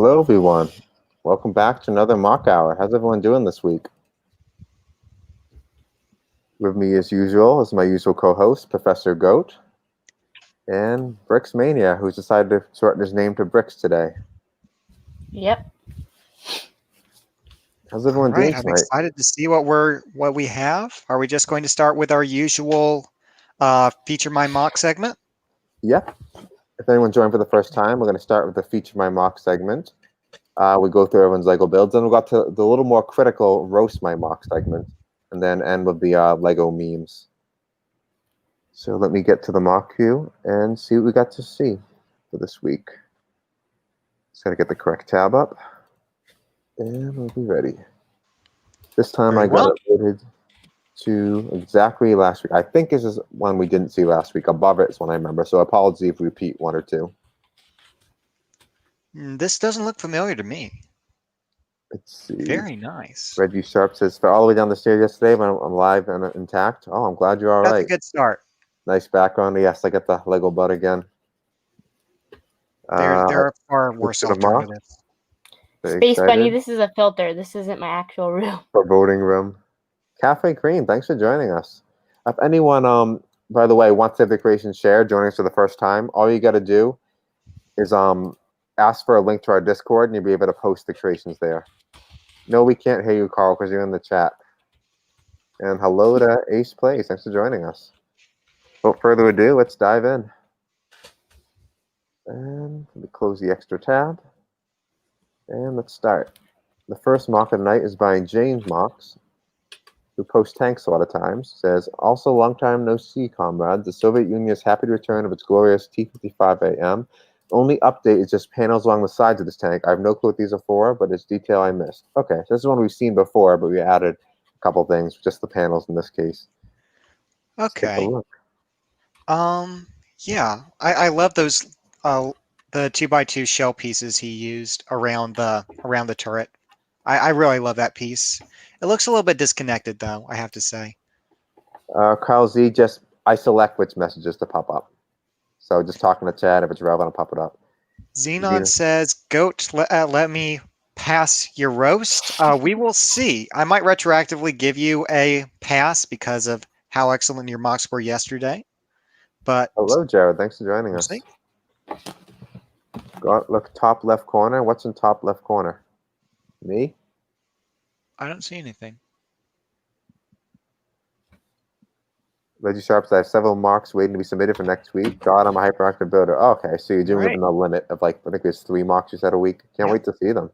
Hello, everyone. Welcome back to another Mock Hour. How's everyone doing this week? With me, as usual, is my usual co-host, Professor Goat, and Bricks Mania, who's decided to shorten his name to Bricks today. Yep. How's everyone doing tonight? I'm excited to see what we have. Are we just going to start with our usual Feature My Mock segment? Yep. If anyone joined for the first time, we're going to start with the Feature My Mock segment. We go through everyone's Lego builds, then we'll go to the little more critical Roast My Mock segment, and then end with the Lego memes. So let me get to the mock queue and see what we got to see for this week. Just got to get the correct tab up, and we'll be ready. This time I got it uploaded to exactly last week. I think this is one we didn't see last week. Above it is one I remember, so apologies if we repeat one or two. This doesn't look familiar to me. Let's see. Very nice. Reggie Sharp says, "For all the way down the stairs yesterday, but I'm live and intact." Oh, I'm glad you're all right. That's a good start. Nice background. Yes, I got the Lego butt again. There are far worse alternatives. Space Bunny, this is a filter. This isn't my actual room. For voting room. Cafe Cream, thanks for joining us. If anyone, by the way, wants to have the creation shared, joining us for the first time, all you got to do is ask for a link to our Discord, and you'll be able to post the creations there. No, we can't hear you, Carl, because you're in the chat. And hello to Ace Plays. Thanks for joining us. Without further ado, let's dive in. And let me close the extra tab. And let's start. The first mock of the night is by James Mocks, who posts tanks a lot of times. Says, also long time no see, comrades. The Soviet Union is happy to return of its glorious T-55AM. Only update is just panels along the sides of this tank. I have no clue what these are for, but it's detail I missed. Okay, so this is one we've seen before, but we added a couple things, just the panels in this case. Okay. Yeah, I love those the 2x2 shell pieces he used around the turret. I really love that piece. It looks a little bit disconnected though, I have to say. KyleZ, I select which messages to pop up. So just talking to chat, if it's relevant, I'll pop it up. Xenon says, Goat, let me pass your roast. We will see. I might retroactively give you a pass because of how excellent your mocks were yesterday. But hello, Jared. Thanks for joining us. Look, top left corner. What's in top left corner? Me? I don't see anything. Reggie Sharp, I have several marks waiting to be submitted for next week. God, I'm a hyperactive builder. Oh, okay, so you're doing within the limit of I think there's 3 marks you said a week. Can't wait to see them.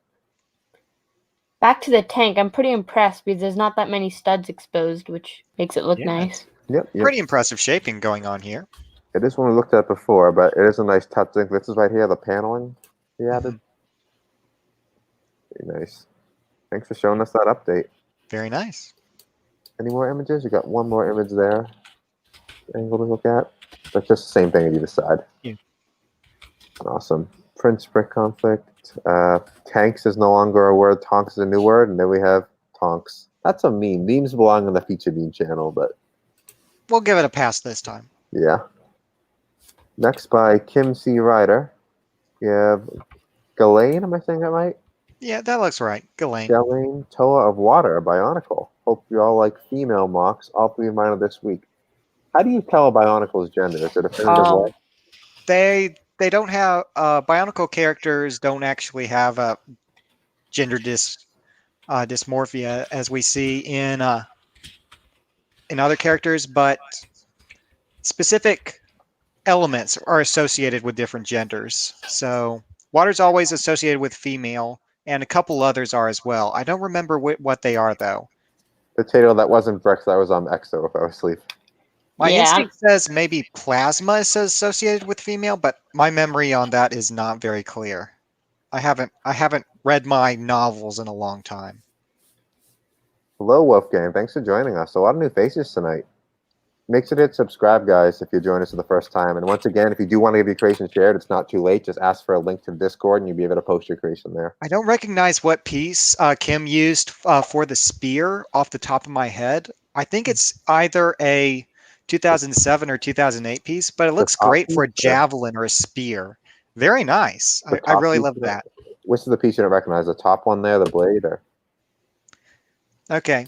Back to the tank. I'm pretty impressed because there's not that many studs exposed, which makes it look nice. Yep. Pretty impressive shaping going on here. It is one we looked at before, but it is a nice touch. This is right here, the paneling he added. Very nice. Thanks for showing us that update. Very nice. Any more images? You got one more image there. Angle to look at. That's just the same thing on either side. Yeah. Awesome. Prince Brick conflict. Tanks is no longer a word. Tonks is a new word. And then we have tonks. That's a meme. Memes belong on the Feature Meme channel, but we'll give it a pass this time. Yeah. Next by Kim C. Ryder. We have Ghislaine, am I saying that right? Yeah, that looks right. Ghislaine. Ghislaine, Toa of Water, Bionicle. Hope you all like female mocks. All 3 of mine are this week. How do you tell a Bionicle's gender? Is it a definitive way? They don't have Bionicle characters don't actually have a gender dysmorphia as we see in other characters, but specific elements are associated with different genders. So water's always associated with female, and a couple others are as well. I don't remember what they are though. Potato, that wasn't Bricks, that was Exo if I was asleep. My instinct says maybe plasma is associated with female, but my memory on that is not very clear. I haven't read my novels in a long time. Hello, Wolfgang. Thanks for joining us. A lot of new faces tonight. Make sure to hit subscribe, guys, if you're joining us for the first time. And once again, if you do want to get your creation shared, it's not too late. Just ask for a link to Discord, and you'll be able to post your creation there. I don't recognize what piece Kim used for the spear off the top of my head. I think it's either a 2007 or 2008 piece, but it looks great for a javelin or a spear. Very nice. I really love that. which is the piece you don't recognize? The top one there, the blade, or Okay.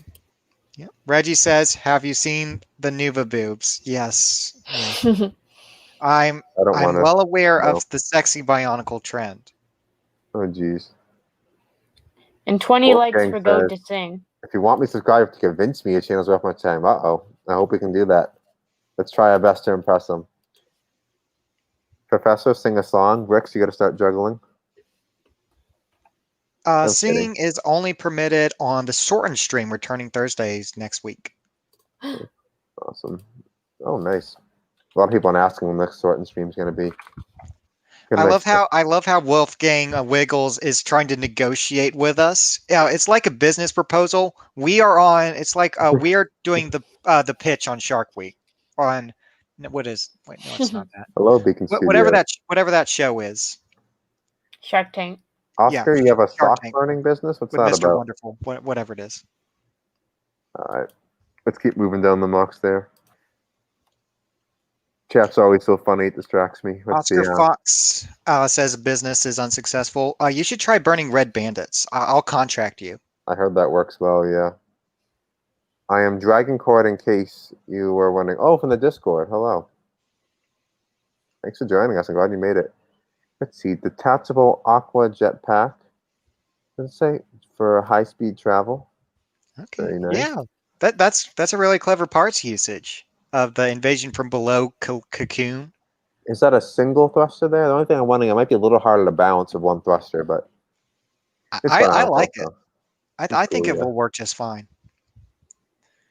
Yeah. Reggie says, "Have you seen the Nuva boobs?" Yes. Yeah. I'm I don't want to. well aware No. of the sexy bionicle trend. Oh, geez. And 20 likes Wolfgang for Go says, to Sing. if you want me to subscribe to convince me your channel's worth my time. Uh-oh. I hope we can do that. Let's try our best to impress them. Professor, sing a song. Rix, you got to start juggling. I'm Singing is only permitted on the Sortin stream returning Thursdays next week. Awesome. Oh, nice. A lot of people are asking when the next sorting stream is going to be. I love how Wolfgang Wiggles is trying to negotiate with us. Yeah, it's like a business proposal. We are on. It's like we are doing the pitch on Shark Week. On what is? Wait, no, it's not that. Hello, Beacon Whatever Studios. whatever that show is. Shark Tank. Oscar, Yeah, you have a Shark sock Tank. burning business? What's With that Mr. about? Wonderful, whatever it is. All right. Let's keep moving down the mocks there. Chat's always so funny. It distracts me. Let's Oscar see. Fox says business is unsuccessful. You should try burning red bandits. I'll contract you. I heard that works well, yeah. I am Dragon Cord in case you were wondering. Oh, from the Discord. Hello. Thanks for joining us. I'm glad you made it. Let's see. Detachable Aqua Jetpack. Let's say for high-speed travel. Okay. Very nice. Yeah, that's a really clever parts usage of the invasion from below cocoon. Is that a single thruster there? The only thing I'm wondering, it might be a little harder to balance with one thruster, but it's fun I also, like it. so I think cool, it yeah. will work just fine.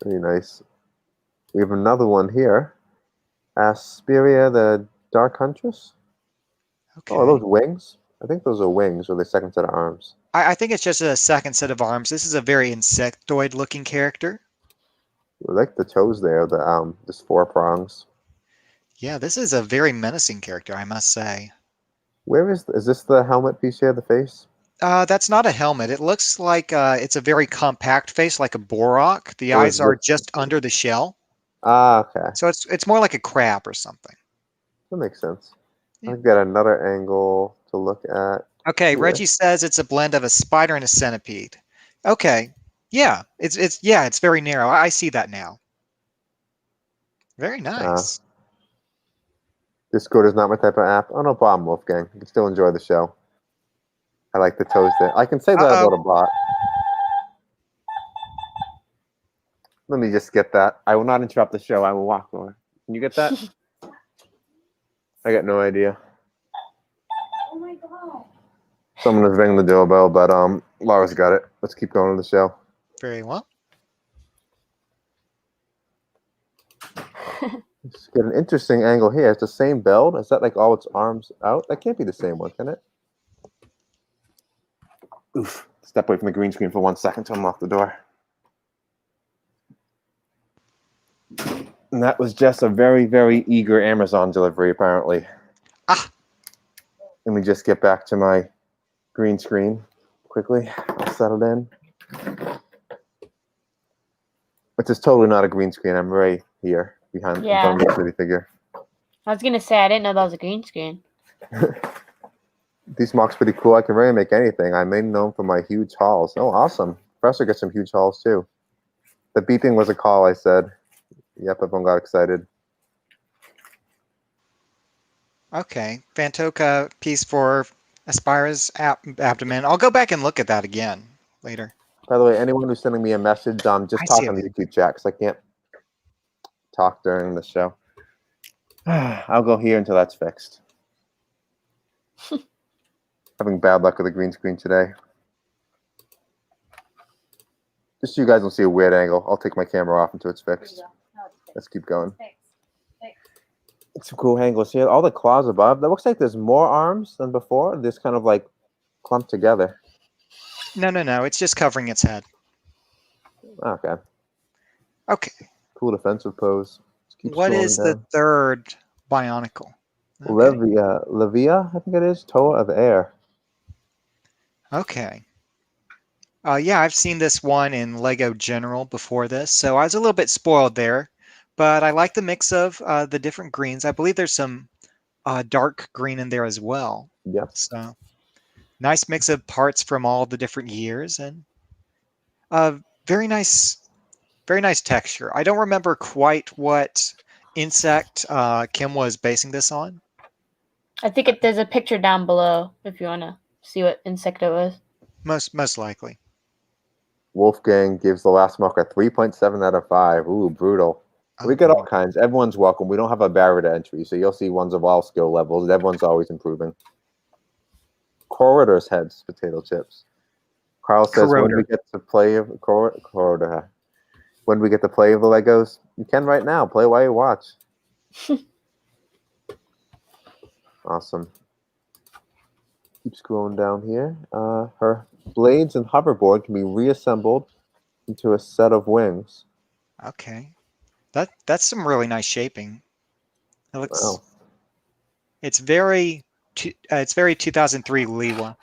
Very nice. We have another one here. Asperia, the Dark Huntress. Okay. Oh, are those wings? I think those are wings, or the second set of arms. I think it's just a second set of arms. This is a very insectoid-looking character. I like the toes there. The just 4 prongs. Yeah, this is a very menacing character, I must say. Where is this the helmet piece here? The face? That's not a helmet. It looks like it's a very compact face, like a Borok. The eyes are just under the shell. Ah, okay. So it's more like a crab or something. That makes sense. Yeah. I've got another angle to look at. Okay, here. Reggie says it's a blend of a spider and a centipede. Okay, yeah, it's very narrow. I see that now. Very nice. Discord is not my type of app. Oh, no problem, Wolfgang. You can still enjoy the show. I like the toes there. I can say that about a bot. Let me just get that. I will not interrupt the show. I will walk over. Can you get that? I got no idea. Oh my god. Someone is ringing the doorbell, but Laura's got it. Let's keep going to the show. Very well. Let's get an interesting angle here. It's the same build. Is that like all its arms out? That can't be the same one, can it? Oof. Step away from the green screen for 1 second to unlock the door. And that was just a very, very eager Amazon delivery, apparently. Ah. Let me just get back to my green screen quickly. I'll settle in. Which is totally not a green screen. I'm right here behind the city figure. I was gonna say I didn't know that was a green screen. These mocks pretty cool. I can really make anything. I'm mainly known for my huge hauls. Oh, awesome. Professor gets some huge hauls too. The beeping was a call, I said. Yep, everyone got excited. Okay, Fantoka piece for Aspira's abdomen. I'll go back and look at that again later. By the way, anyone who's sending me a message, just talk on the YouTube chat because I can't talk during the show. I'll go here until that's fixed. Having bad luck with the green screen today. Just so you guys don't see a weird angle, I'll take my camera off until it's fixed. Let's keep going. It's some cool angles here. All the claws above. That looks like there's more arms than before. This kind of like clumped together. No. It's just covering its head. Okay. Okay. Cool defensive pose. What is the third bionicle? Okay. Levia, I think it is. Toa of Air. Okay. Yeah, I've seen this one in Lego General before this, so I was a little bit spoiled there. But I like the mix of the different greens. I believe there's some dark green in there as well. Yep. So Nice mix of parts from all the different years, and very nice texture. I don't remember quite what insect Kim was basing this on. I think there's a picture down below if you want to see what insect it was. Most likely. Wolfgang gives the last mock a 3.7 out of 5. Ooh, brutal. We get all kinds. Everyone's welcome. We don't have a barrier to entry, so you'll see ones of all skill levels. Everyone's always improving. Corridor's heads, potato chips. Kyle says when we get to play of Corridor. When we get to play of the Legos, you can right now. Play while you watch. Awesome. Keep scrolling down here. Her blades and hoverboard can be reassembled into a set of wings. Okay. That's some really nice shaping. It looks. Wow. It's very 2003 Liwa.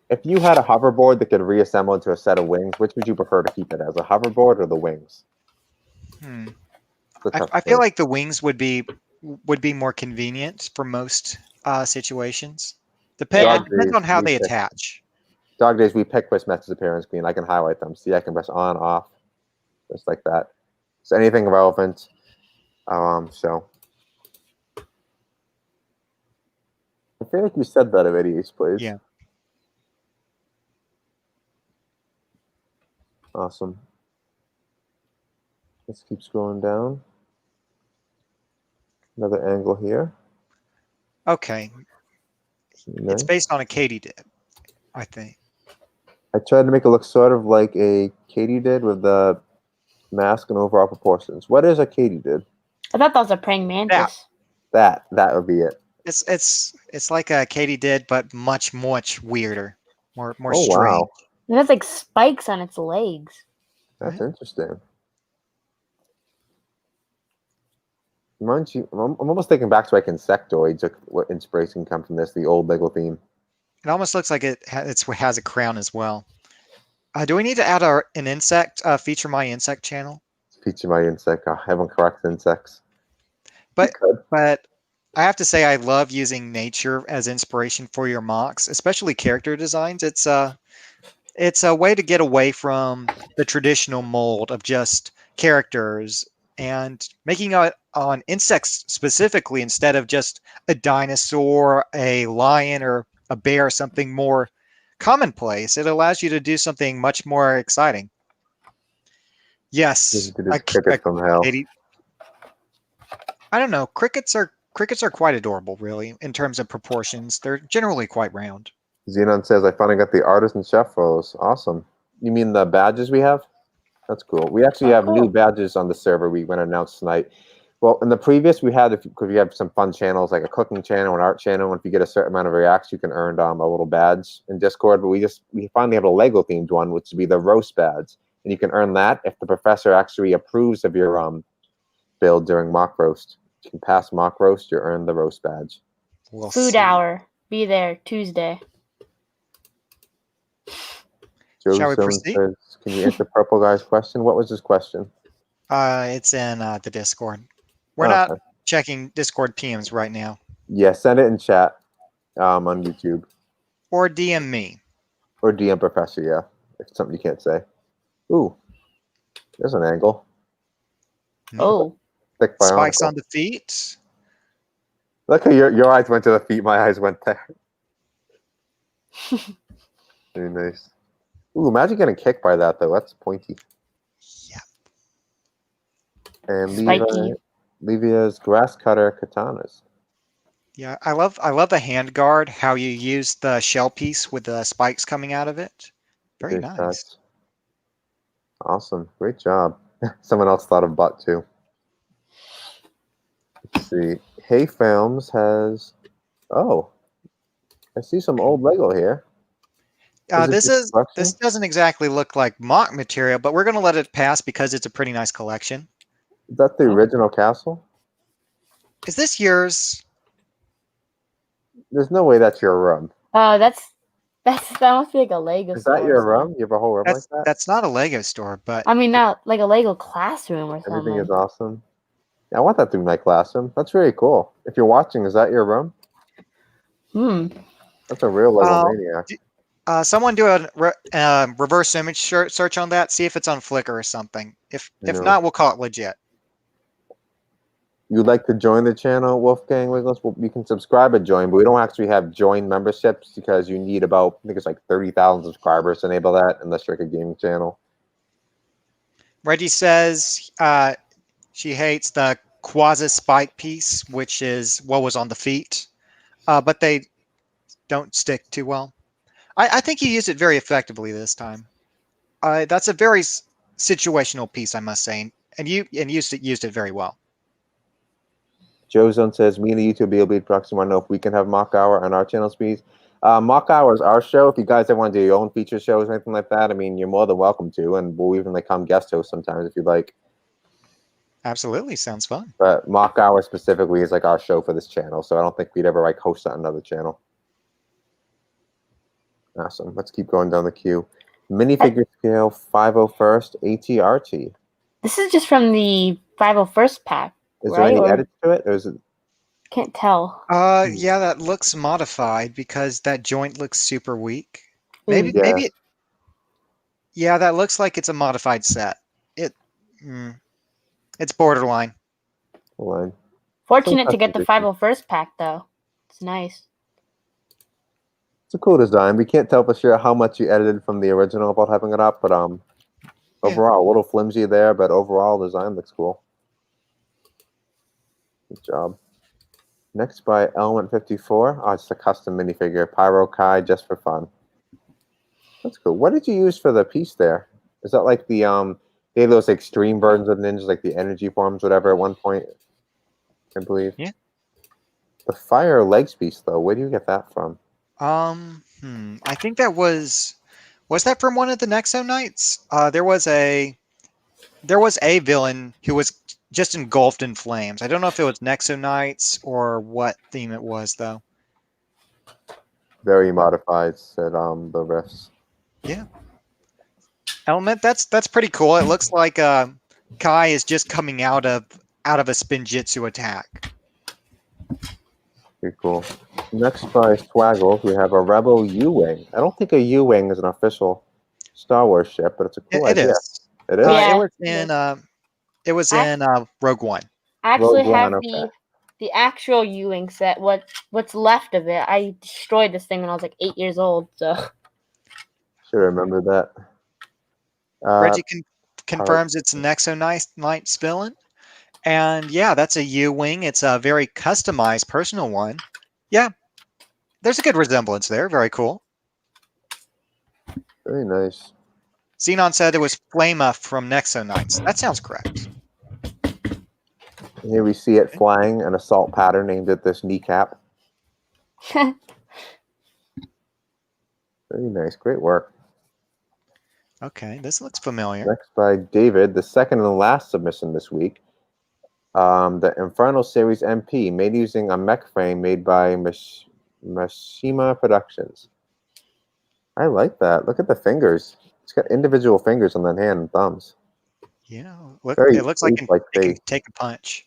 If you had a hoverboard that could reassemble into a set of wings, which would you prefer to keep it as, a hoverboard or the wings? I feel like the wings would be more convenient for most situations. Depends on how they attach. Dog days, we pick which message appearance screen. I can highlight them. See, I can press on, off, just like that. So anything relevant. So I feel like you said that already, please. Yeah. Awesome. Let's keep scrolling down. Another angle here. Okay. Nice. It's based on a katydid, I think. I tried to make it look sort of like a katydid with the mask and overall proportions. What is a katydid? I thought that was a praying mantis. That would be it. It's like a katydid, but much weirder, more Oh, strange. wow. It has like spikes on its legs. That's interesting. Reminds you, I'm almost thinking back to like insectoids. What inspiration come from this? The old Lego theme. It almost looks like it has a crown as well. Do we need to add an insect feature my insect channel? Feature my insect. I haven't corrected insects. But I have to say I love using nature as inspiration for your mocks, especially character designs. It's a way to get away from the traditional mold of just characters and making it on insects specifically instead of just a dinosaur, a lion, or a bear, something more commonplace. It allows you to do something much more exciting. Yes, cricket from hell. I don't know. Crickets are quite adorable, really, in terms of proportions. They're generally quite round. Xenon says, I finally got the artist and chef photos. Awesome. You mean the badges we have? That's cool. We actually have new badges on the server we went to announce tonight. Well, in the previous, we had, because we have some fun channels, like a cooking channel, an art channel, and if you get a certain amount of reacts, you can earn a little badge in Discord. But we finally have a Lego-themed one, which would be the roast badge. And you can earn that if the professor actually approves of your build during mock roast. If you can pass mock roast, you earn the roast badge. Food hour. Be there Tuesday. Shall we proceed? Says, can you answer Purple Guy's question? What was his question? It's in the Discord. We're not checking Discord PMs right now. Yeah, send it in chat on YouTube. Or DM me. Or DM Professor, yeah. If it's something you can't say. Ooh, there's an angle. Oh. Thick Spikes on the feet. Look how your eyes went to the feet, my eyes went there. Very nice. Ooh, imagine getting kicked by that, though. That's pointy. Yeah. And Livia's grass cutter katanas. Yeah, I love the hand guard, how you use the shell piece with the spikes coming out of it. Very nice. Touch. Awesome. Great job. Someone else thought of butt, too. Let's see. Hey Films has... Oh. I see some old Lego here. This doesn't exactly look like mock material, but we're going to let it pass because it's a pretty nice collection. Is that the original castle? Is this yours? There's no way that's your room. That must be like a Lego store. Is that your room? You have a whole room like that? That's not a Lego store, but I mean, not like a Lego classroom or something. Everything is awesome. Yeah, I want that to be my classroom. That's very cool. If you're watching, is that your room? That's a real Uh, Lego maniac. Someone do a reverse image search on that. See if it's on Flickr or something. If No. not, we'll call it legit. You'd like to join the channel, Wolfgang Wiggles? Well, you can subscribe and join, but we don't actually have join memberships because you need about, I think it's like 30,000 subscribers to enable that unless you're like a gaming channel. Reggie says she hates the quasi spike piece, which is what was on the feet, but they don't stick too well. I think you used it very effectively this time. That's a very situational piece, I must say, and you used it very well. Joe Zone says, me and the YouTube will be proxy want to know if we can have Mock Hour on our channel speeds. Mock Hour is our show. If you guys ever want to do your own feature shows or anything like that, I mean, you're more than welcome to, and we'll even like come guest host sometimes if you'd like. Absolutely, sounds fun. But Mock Hour specifically is like our show for this channel, so I don't think we'd ever like host on another channel. Awesome. Let's keep going down the queue. Minifigure scale 501st ATRT. This is just from the 501st pack, Is there right? any Or edits to it? Or is it? can't tell. Yeah, that looks modified because that joint looks super weak. Maybe, Yeah. maybe. Yeah, that looks like it's a modified set. It's borderline. Hold Fortunate to get the 501st pack though. It's nice. It's a cool design. We can't tell for sure how much you edited from the original about having it up, but overall, a little flimsy there, but overall, the design looks cool. Good job. Next by Element 54. Oh, it's a custom minifigure. Pyro Kai, just for fun. That's cool. What did you use for the piece there? Is that like the they had those extreme versions of ninjas, like the energy forms, whatever, at one point, I believe. Yeah. The fire legs piece, though, where do you get that from? I think that was that from one of the Nexo Knights? There was a villain who was just engulfed in flames. I don't know if it was Nexo Knights or what theme it was, though. Very modified, said the riffs. Yeah. Element, that's pretty cool. It looks like Kai is just coming out of a Spinjitzu attack. Pretty cool. Next by Swaggles, we have a Rebel U-Wing. I don't think a U-Wing is an official Star Wars ship, but it's a cool idea. It is. It is? Yeah, it was in Rogue One. I actually Rogue have One, okay. the actual U-Wing set. What's left of it? I destroyed this thing when I was like 8 years old. So Should remember that. Reggie confirms it's a Nexo Knights villain. And yeah, that's a U-Wing. It's a very customized personal one. Yeah, there's a good resemblance there. Very cool. Very nice. Xenon said it was Flama from Nexo Knights. That sounds correct. Here we see it flying an assault pattern aimed at this kneecap. Very nice. Great work. Okay, this looks familiar. Next by David, the second and last submission this week. The Infernal Series MP, made using a mech frame made by Mashima Productions. I like that. Look at the fingers. It's got individual fingers on the hand and thumbs. Yeah, Very it looks like ape-like it can face. take a punch.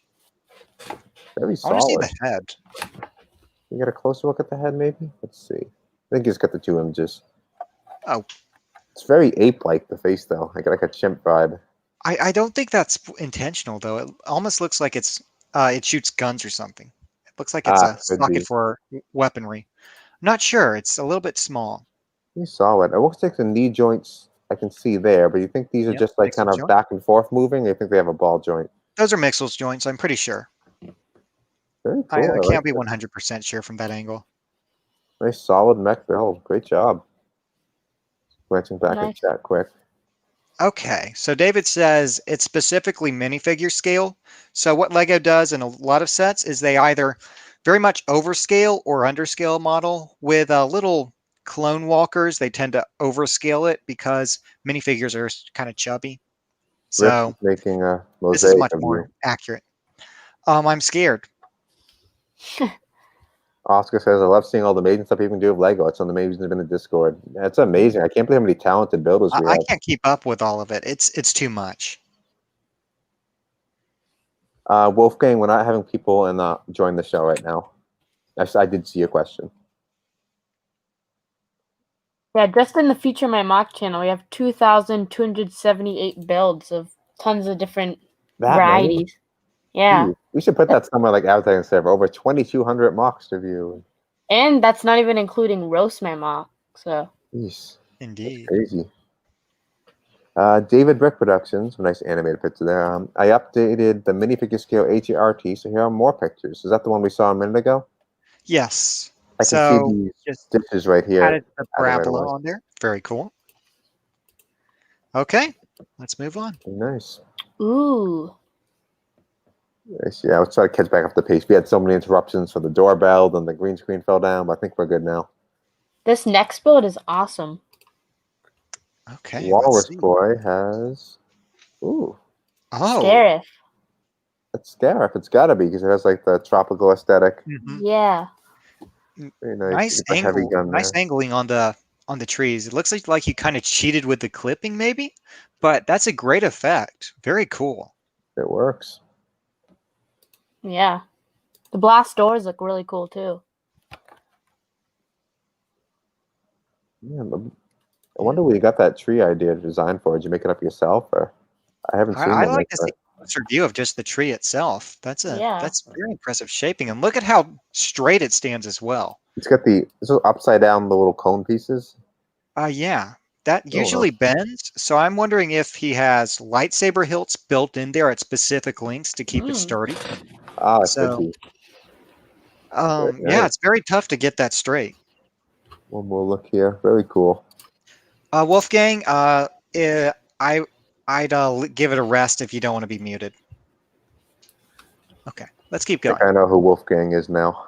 Very I want to see solid. the head. You get a closer look at the head, maybe? Let's see. I think he's got the two images. Oh. It's very ape-like, the face, though. I get like a chimp vibe. I don't think that's intentional, though. It almost looks like it shoots guns or something. It looks like it's a socket for weaponry. I'm not sure. It's a little bit small. You saw it. It looks like the knee joints I can see there, but you think these are just like kind of back and forth moving? Or you think they have a ball joint? Those are Mixel's joints, I'm pretty sure. Very cool. I like can't be 100% sure from that angle. Nice solid mech build. Great job. Glancing back at chat quick. Okay, so David says it's specifically minifigure scale. So what Lego does in a lot of sets is they either very much overscale or underscale model. With little clone walkers, they tend to overscale it because minifigures are kind of chubby. So making a mosaic this is much of more you. accurate. I'm scared. Oscar says, I love seeing all the amazing stuff you can do with Lego. It's on the amazing in the Discord. That's amazing. I can't believe how many talented builders we have. I can't keep up with all of it. It's too much. Wolfgang, we're not having people join the show right now. I did see your question. Yeah, just in the Feature My Mock channel, we have 2,278 builds of tons of different That many? varieties. Yeah, Ooh, we should put that somewhere like advertising server. Over 2,200 mocks to view. and that's not even including Roast My Mock. So Jeez, Indeed. crazy. David Brick Productions, a nice animated picture there. I updated the minifigure scale HRT, so here are more pictures. Is that the one we saw a minute ago? Yes. I can see So these just stitches right here. added the Added right parabola away. on there. Very cool. Okay, let's move on. Nice. ooh, Nice. Yeah, let's try to catch back up the pace. We had so many interruptions for the doorbell, then the green screen fell down, but I think we're good now. this next build is awesome. Okay, Walrus let's see. Boy has. Ooh, Oh, Scarif. that's Scarif. It's got to be because it has like the tropical aesthetic. mhm. Yeah. Very nice. Nice You get the heavy angle. gun Nice there. angling on the trees. It looks like you kind of cheated with the clipping, maybe, but that's a great effect. Very cool. It works. Yeah. The blast doors look really cool too. Yeah, I wonder where you got that tree idea to design for. Did you make it up yourself, or I haven't seen I one like like to see that. a closer view of just the tree itself. That's Yeah. very impressive shaping, and look at how straight it stands as well. It's got the upside down the little cone pieces. Yeah, that Oh, usually bends. So I'm wondering if he has lightsaber hilts built in there at specific lengths to keep it sturdy. Ah, it could So, be. Very yeah, nice. it's very tough to get that straight. One more look here. Very cool. Wolfgang, I'd give it a rest if you don't want to be muted. Okay, let's keep I going. think I know who Wolfgang is now.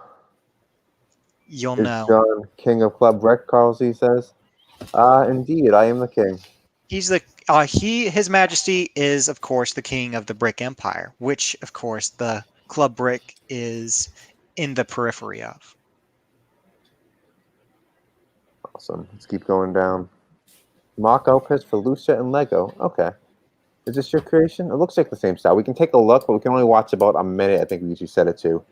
You'll Is know. John king of Club Rec, KyleZ says. Indeed, I am the king. He's His Majesty is, of course, the king of the Brick Empire, which, of course, the Club Brick is in the periphery of. Awesome. Let's keep going down. Mock Opus for Lucia and Lego. Okay. Is this your creation? It looks like the same style. We can take a look, but we can only watch about a minute. I think we usually set it to.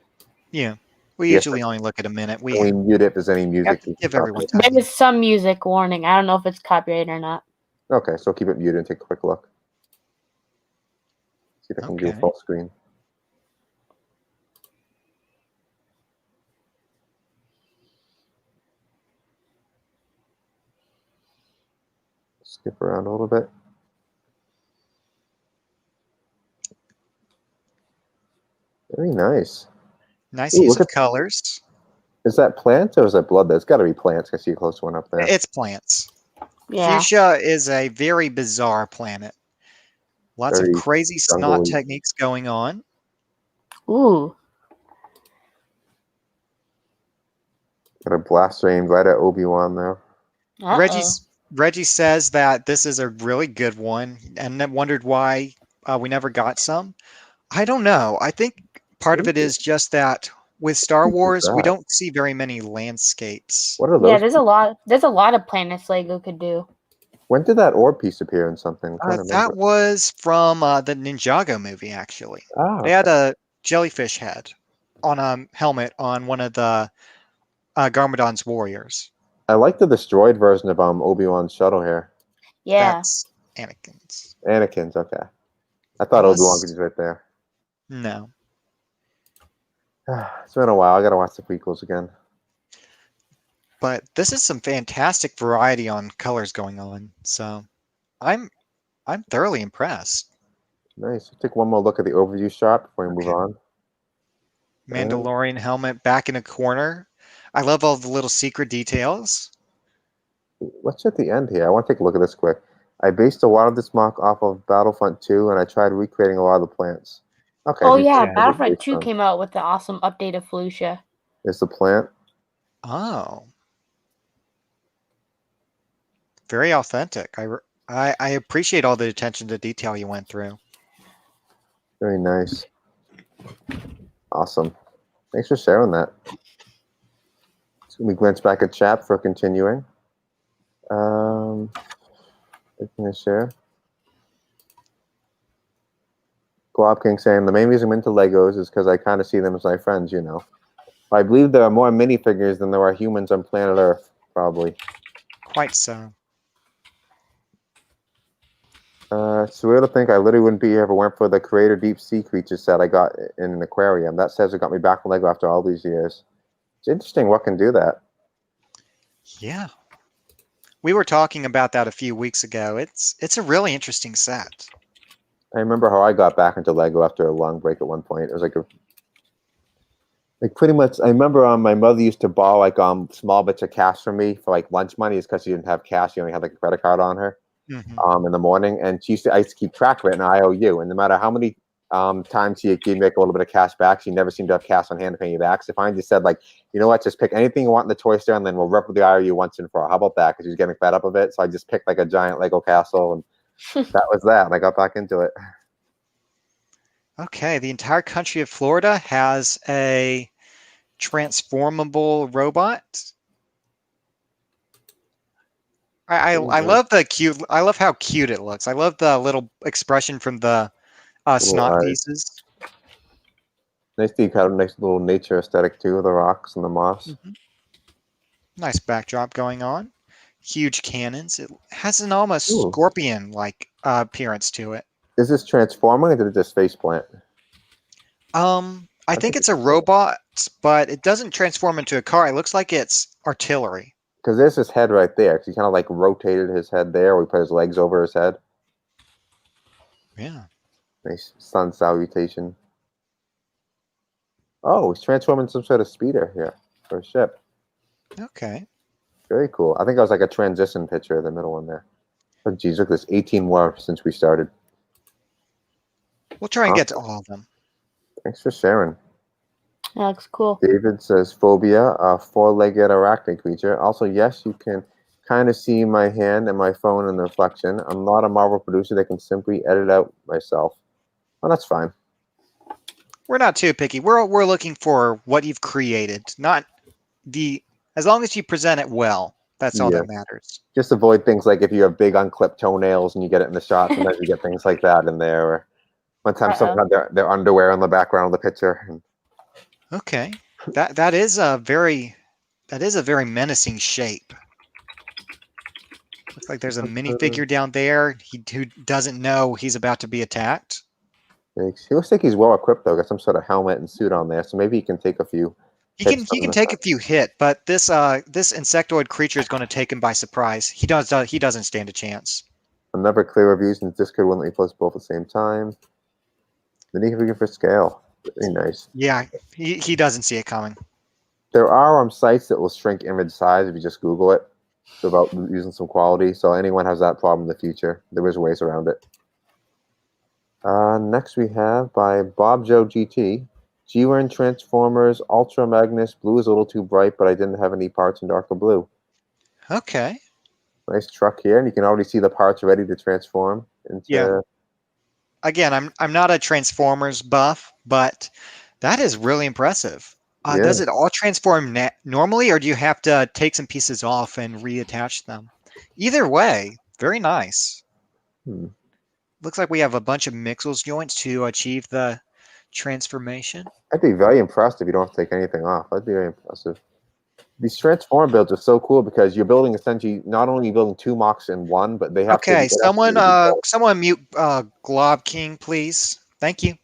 Yeah, we Yes, usually only look at a minute. Can we mute it if there's any music? have to give everyone There time. is some music warning. I don't know if it's copyright or not. Okay, so keep it muted and take a quick look. See if I can do a Okay. full screen. Skip around a little bit. Very nice. Nice Ooh, use look of at- colors. Is that plants or is that blood? That's got to be plants. I see a close one up there. It's plants. Yeah. Fuchsia is a very bizarre planet. Lots of Very crazy snot jungly. techniques going on. Ooh. Got a blast range right at Obi-Wan there. Uh-oh. Reggie says that this is a really good one, and then wondered why we never got some. I don't know. I think part of it is just that with Star Wars, we that? don't see very many landscapes. What are Yeah, those? there's a lot of planets Lego could do. When did that orb piece appear in something? I'm trying to remember. That was from the Ninjago movie, actually. Ah, They had a jellyfish head on a helmet on one of the Garmadon's warriors. I like the destroyed version of Obi-Wan's shuttle here. Yeah. That's Anakin's. Anakin's, okay. I thought Unless- Obi-Wan was right there. No. It's been a while. I gotta watch the prequels again. But this is some fantastic variety on colors going on. So I'm thoroughly impressed. Nice. We'll take one more look at the overview shot before we move Okay. on. Mandalorian helmet back in a corner. I love all the little secret details. What's at the end here? I want to take a look at this quick. I based a lot of this mock off of Battlefront 2, and I tried recreating a lot of the plants. Okay. Oh these yeah, plants are Battlefront based 2 on- came out with the awesome update of Felucia. Is the plant? Oh. Very authentic. I appreciate all the attention to detail you went through. Very nice. Awesome. Thanks for sharing that. So we glance back at chat for continuing. Anything to share? Globking saying the main reason I'm into Legos is because I kind of see them as my friends, you know. I believe there are more minifigures than there are humans on planet Earth, probably. Quite so. It's weird to think I literally wouldn't be here if it weren't for the Creator Deep Sea Creature set I got in an aquarium. That says it got me back from Lego after all these years. It's interesting what can do that. Yeah. We were talking about that a few weeks ago. It's a really interesting set. I remember how I got back into Lego after a long break at one point. It was like pretty much. I remember my mother used to borrow like small bits of cash from me for like lunch money, is because she didn't have cash. She only had like a credit card on her. Mhm. In the morning, and I used to keep track of it in an IOU. And no matter how many times she gave me like a little bit of cash back, she never seemed to have cash on hand to pay me back. So finally just said, like, you know what, just pick anything you want in the toy store, and then we'll rip with the IOU once and for all. How about that? Because she was getting fed up of it. So I just picked like a giant Lego castle, and that was that. And I got back into it. Okay, the entire country of Florida has a transformable robot. I love the cute. I love how cute it looks. I love the little expression from the snot eyes. pieces. Nice to have a nice little nature aesthetic too, the rocks and the moss. Nice backdrop going on. Huge cannons. It has an almost Ooh. scorpion-like appearance to it. Is this transforming, or did it just face plant? I think it's a robot, but it doesn't transform into a car. It looks like it's artillery. Because there's his head right there. Because he kind of like rotated his head there, where he put his legs over his head. Yeah. Nice sun salutation. Oh, he's transforming some sort of speeder here for a ship. Okay. Very cool. I think that was like a transition picture of the middle one there. Oh, geez, look at this. 18 more since we started. We'll try and get to all of them. Thanks for sharing. That looks cool. David says, phobia, a four-legged arachnid creature. Also, yes, you can kind of see my hand and my phone in the reflection. I'm not a Marvel producer that can simply edit out myself. Well, that's fine. We're not too picky. We're looking for what you've created, not as long as you present it well. That's all that matters. Just avoid things like if you have big unclipped toenails and you get it in the shot, sometimes you get things like that in there. Or one time someone had their underwear in the background of the picture. Okay. That is a very menacing shape. Looks like there's a minifigure down there. Who doesn't know he's about to be attacked. He looks like he's well equipped though. Got some sort of helmet and suit on there, so maybe he can take a few. He can take a few hits, but this insectoid creature is going to take him by surprise. He doesn't stand a chance. Another clear reviews, and this could wouldn't post both at the same time. Minifigure for scale. Very nice. Yeah, he doesn't see it coming. There are sites that will shrink image size if you just Google it. It's about using some quality. So anyone has that problem in the future, there is ways around it. Next we have by Bob Joe GT. G-Wern Transformers Ultra Magnus. Blue is a little too bright, but I didn't have any parts in darker blue. Okay. Nice truck here, and you can already see the parts ready to transform into. Yeah. Again, I'm not a Transformers buff, but that is really impressive. Does it all transform normally, or do you have to take some pieces off and reattach them? Either way, very nice. Looks like we have a bunch of Mixels joints to achieve the transformation. I'd be very impressed if you don't have to take anything off. That'd be very impressive. These transform builds are so cool because you're building essentially not only building two Mocs in one, but they have to. Okay, someone mute globking, please. Thank you.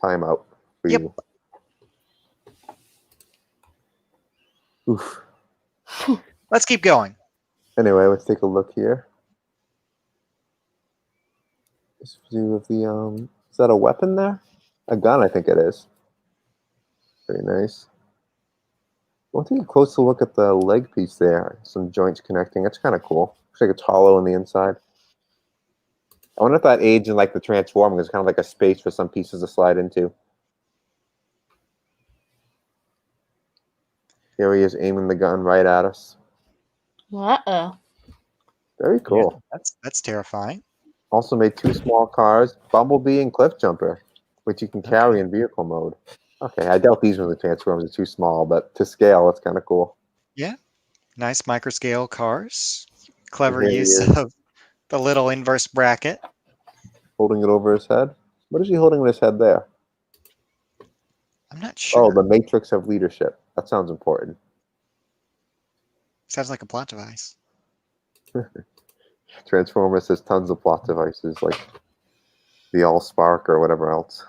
Time out for you. Oof. Let's keep going. Anyway, let's take a look here. This view of the is that a weapon there? A gun, I think it is. Very nice. I want to take a closer look at the leg piece there. Some joints connecting. That's kind of cool. Looks like it's hollow on the inside. I wonder if that aids in like the transforming is kind of like a space for some pieces to slide into. Here he is aiming the gun right at us. Uh-oh. Very cool. Yeah, that's terrifying. Also made two small cars, Bumblebee and Cliff Jumper, which you can carry in vehicle mode. Okay, I doubt these ones are transformers are too small, but to scale, it's kind of cool. Yeah, nice microscale cars. Clever use of the little inverse bracket. Holding it over his head. What is he holding in his head there? I'm not sure. Oh, the Matrix of Leadership. That sounds important. Sounds like a plot device. Transformers has tons of plot devices like the All Spark or whatever else.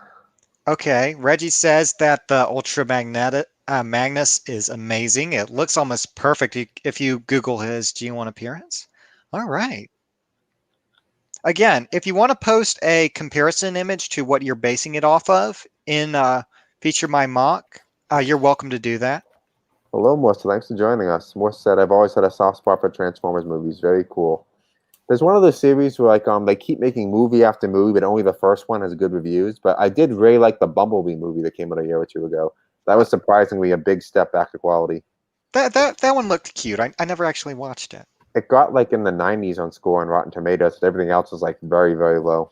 Okay, Reggie says that the Ultramagnetic Magnus is amazing. It looks almost perfect if you Google his G1 appearance. All right. Again, if you want to post a comparison image to what you're basing it off of in Feature My Mock, you're welcome to do that. Hello, Morse. Thanks for joining us. Morse said, I've always had a soft spot for Transformers movies. Very cool. There's one of those series where they keep making movie after movie, but only the first one has good reviews. But I did really like the Bumblebee movie that came out a year or two ago. That was surprisingly a big step back to quality. That one looked cute. I never actually watched it. It got in the 90s on score on Rotten Tomatoes, but everything else was very, very low.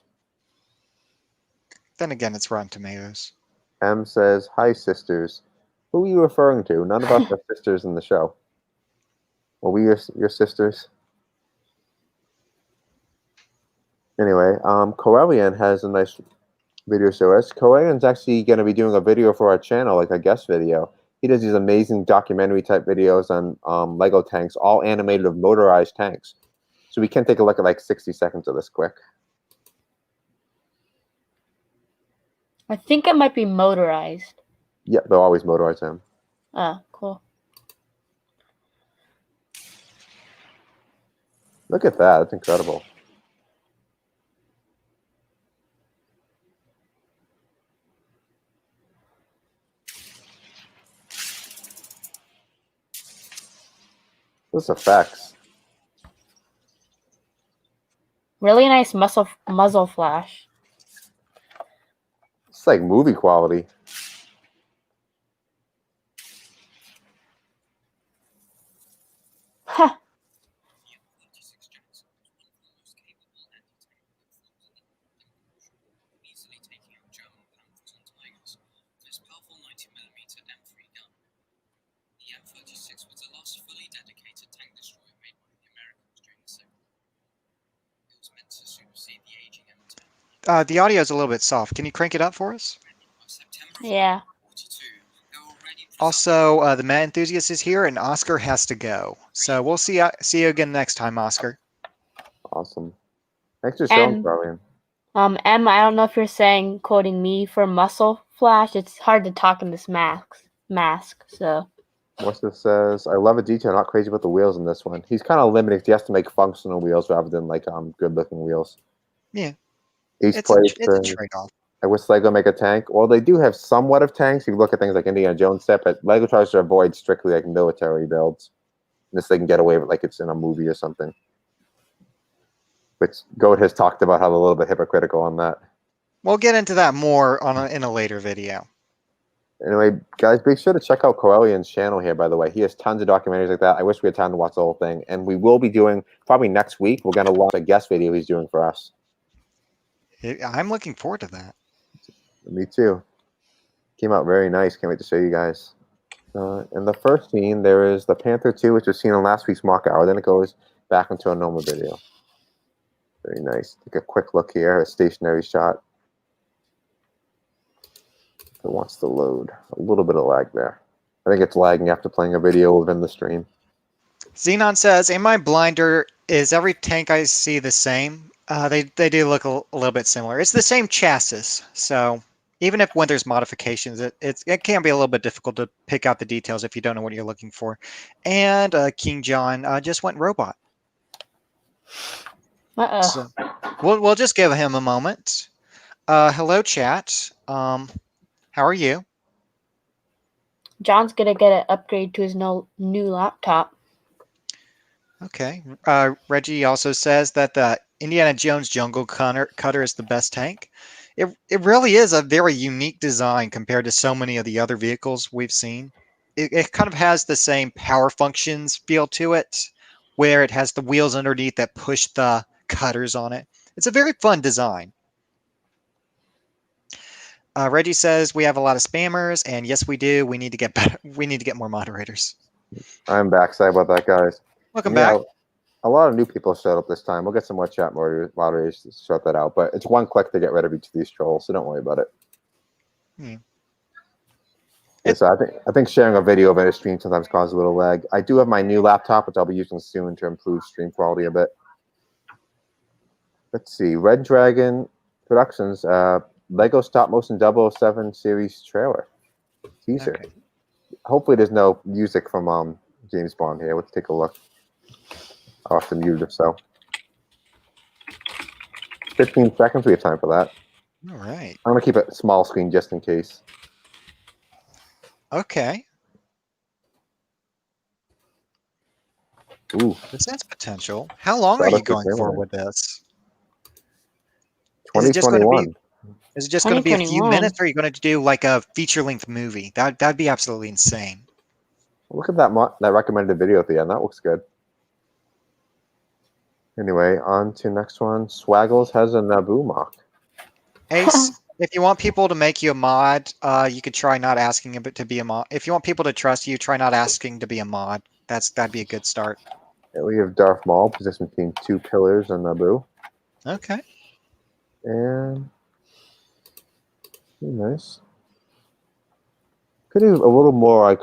Then again, it's Rotten Tomatoes. M says, hi, sisters. Who are you referring to? None of us are sisters in the show. Were we your sisters? Anyway, Corellian has a nice video show us. Corellian's actually going to be doing a video for our channel, like a guest video. He does these amazing documentary type videos on Lego tanks, all animated of motorized tanks. So we can take a look at 60 seconds of this quick. I think it might be motorized. Yeah, they'll always motorize him. Oh, cool. Look at that. That's incredible. Those effects. Really nice muzzle flash. It's like movie quality. Ha! Easily taking out German Panthers and Tigers. Most powerful 90mm M3 gun. The M36 was the last fully dedicated tank destroyer made by the Americans during the Civil War. It was meant to supersede the aging M10. The audio is a little bit soft. Can you crank it up for us? Yeah. Also, the Manthusias is here, and Oscar has to go. So we'll see you again next time, Oscar. Awesome. Thanks for showing, And- Corellian. Em, I don't know if you're quoting me for muscle flash. It's hard to talk in this mask, so. Morse says, I love a detail, not crazy about the wheels in this one. He's kind of limited because he has to make functional wheels rather than good-looking wheels. Yeah. Each It's place a trade-off. I wish Lego make a tank. Well, they do have somewhat of tanks. You look at things like Indiana Jones set, but Lego tries to avoid strictly military builds. This they can get away with like it's in a movie or something. Which Goat has talked about how they're a little bit hypocritical on that. We'll get into that more in a later video. Anyway, guys, be sure to check out Corellian's channel here, by the way. He has tons of documentaries like that. I wish we had time to watch the whole thing. And we will be doing, probably next week, we're going to launch a guest video he's doing for us. I'm looking forward to that. Me too. Came out very nice. Can't wait to show you guys. In the first scene, there is the Panther 2, which was seen in last week's Moc Hour. Then it goes back into a normal video. Very nice. Take a quick look here, a stationary shot. It wants to load. A little bit of lag there. I think it's lagging after playing a video within the stream. Xenon says, in my blinder, is every tank I see the same? They do look a little bit similar. It's the same chassis, so even if when there's modifications, it can be a little bit difficult to pick out the details if you don't know what you're looking for. And King John just went robot. Uh-oh. So we'll just give him a moment. Hello, chat. How are you? John's gonna get an upgrade to his new laptop. Okay. Reggie also says that the Indiana Jones Jungle Cutter is the best tank. It really is a very unique design compared to so many of the other vehicles we've seen. It kind of has the same power functions feel to it, where it has the wheels underneath that push the cutters on it. It's a very fun design. Reggie says we have a lot of spammers, and yes, we do. We need to get better. We need to get more moderators. I'm back. Sorry about that, guys. Welcome back. A lot of new people showed up this time. We'll get some more chat moderators to sort that out. But it's one click to get rid of each of these trolls, so don't worry about it. So I think sharing a video of a stream sometimes causes a little lag. I do have my new laptop, which I'll be using soon to improve stream quality a bit. Let's see, Red Dragon Productions, Lego Stop Motion 007 series trailer teaser. Okay. Hopefully, there's no music from James Bond here. Let's take a look. I'll have to mute it if so. 15 seconds. We have time for that. All right. I'm gonna keep it small screen just in case. Okay. Ooh, This has potential. How long That are you looks going for similar. with this? Is it just going to be? 2021. Is it just going to be a few 2021. minutes, or are you going to do like a feature-length movie? That'd be absolutely insane. Look at that that recommended video at the end. That looks good. Anyway, on to next one. Swaggles has a Naboo mock. Ace, if you want people to make you a mod, you could try not asking it to be a mod. If you want people to trust you, try not asking to be a mod. That'd be a good start. And we have Darth Maul position between 2 pillars and Naboo. Okay. And nice. Could do a little more like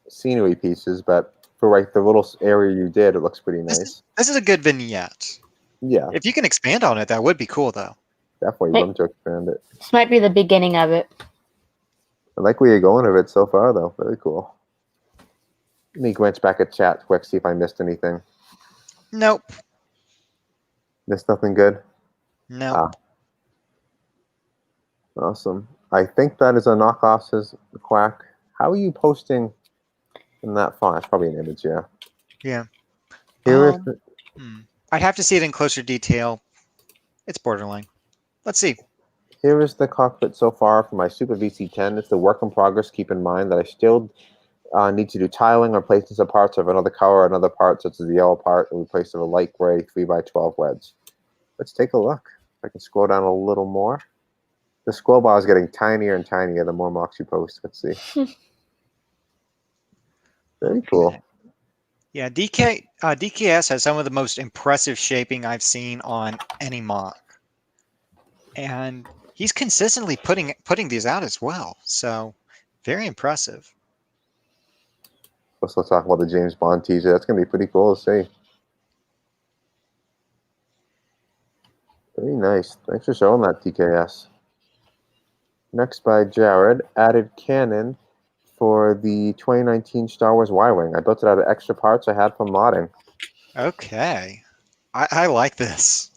scenery pieces, but for like the little area you did, it looks pretty nice. This is a good vignette. Yeah, If you can expand on it, that would be cool, though. definitely Hey. love to expand it. This might be the beginning of it. I like where you're going with it so far, though. Very cool. Let me glance back at chat quick, see if I missed anything. Nope. Missed nothing good? Nope. Ah. Awesome. I think that is a knockoff, says Quack. How are you posting in that font? It's probably an image, yeah. Yeah. Here is I'd have to see it in closer detail. It's borderline. Let's see. Here is the cockpit so far for my Super VC10. It's a work in progress. Keep in mind that I still need to do tiling or placing some parts of another color, another part, such as the yellow part, and replace it with a light gray 3x12 wedge. Let's take a look. If I can scroll down a little more. The scroll bar is getting tinier and tinier the more mocks you post. Let's see. Very cool. Yeah, DKS has some of the most impressive shaping I've seen on any mock. And he's consistently putting these out as well. So very impressive. Let's talk about the James Bond teaser. That's going to be pretty cool to see. Very nice. Thanks for showing that, DKS. Next by Jared, added cannon for the 2019 Star Wars Y-Wing. I built it out of extra parts I had from modding. Okay. I like this.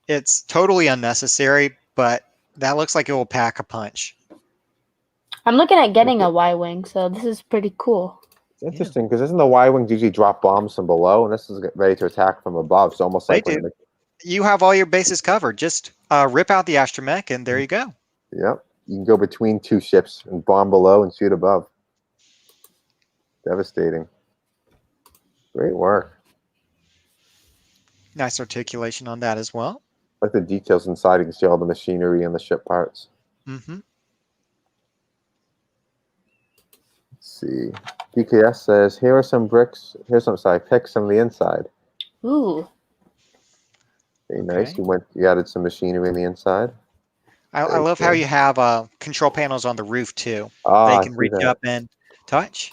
It's totally unnecessary, but that looks like it will pack a punch. I'm looking at getting a Y-Wing, so this is pretty cool. It's interesting because isn't the Y-Wings usually drop bombs from below, and this is ready to attack from above? So almost like They do. You have all your bases covered. Just rip out the astromech, and there you go. Yep. You can go between 2 ships and bomb below and shoot above. Devastating. Great work. Nice articulation on that as well. I like the details inside. You can see all the machinery and the ship parts. Mm-hmm. Let's see. DKS says, here are some bricks. Here's some side picks from the inside. Ooh. Very nice. Okay. You added some machinery in the inside. I love how you have control panels on the roof too. Ah, They I can see reach that. up and touch.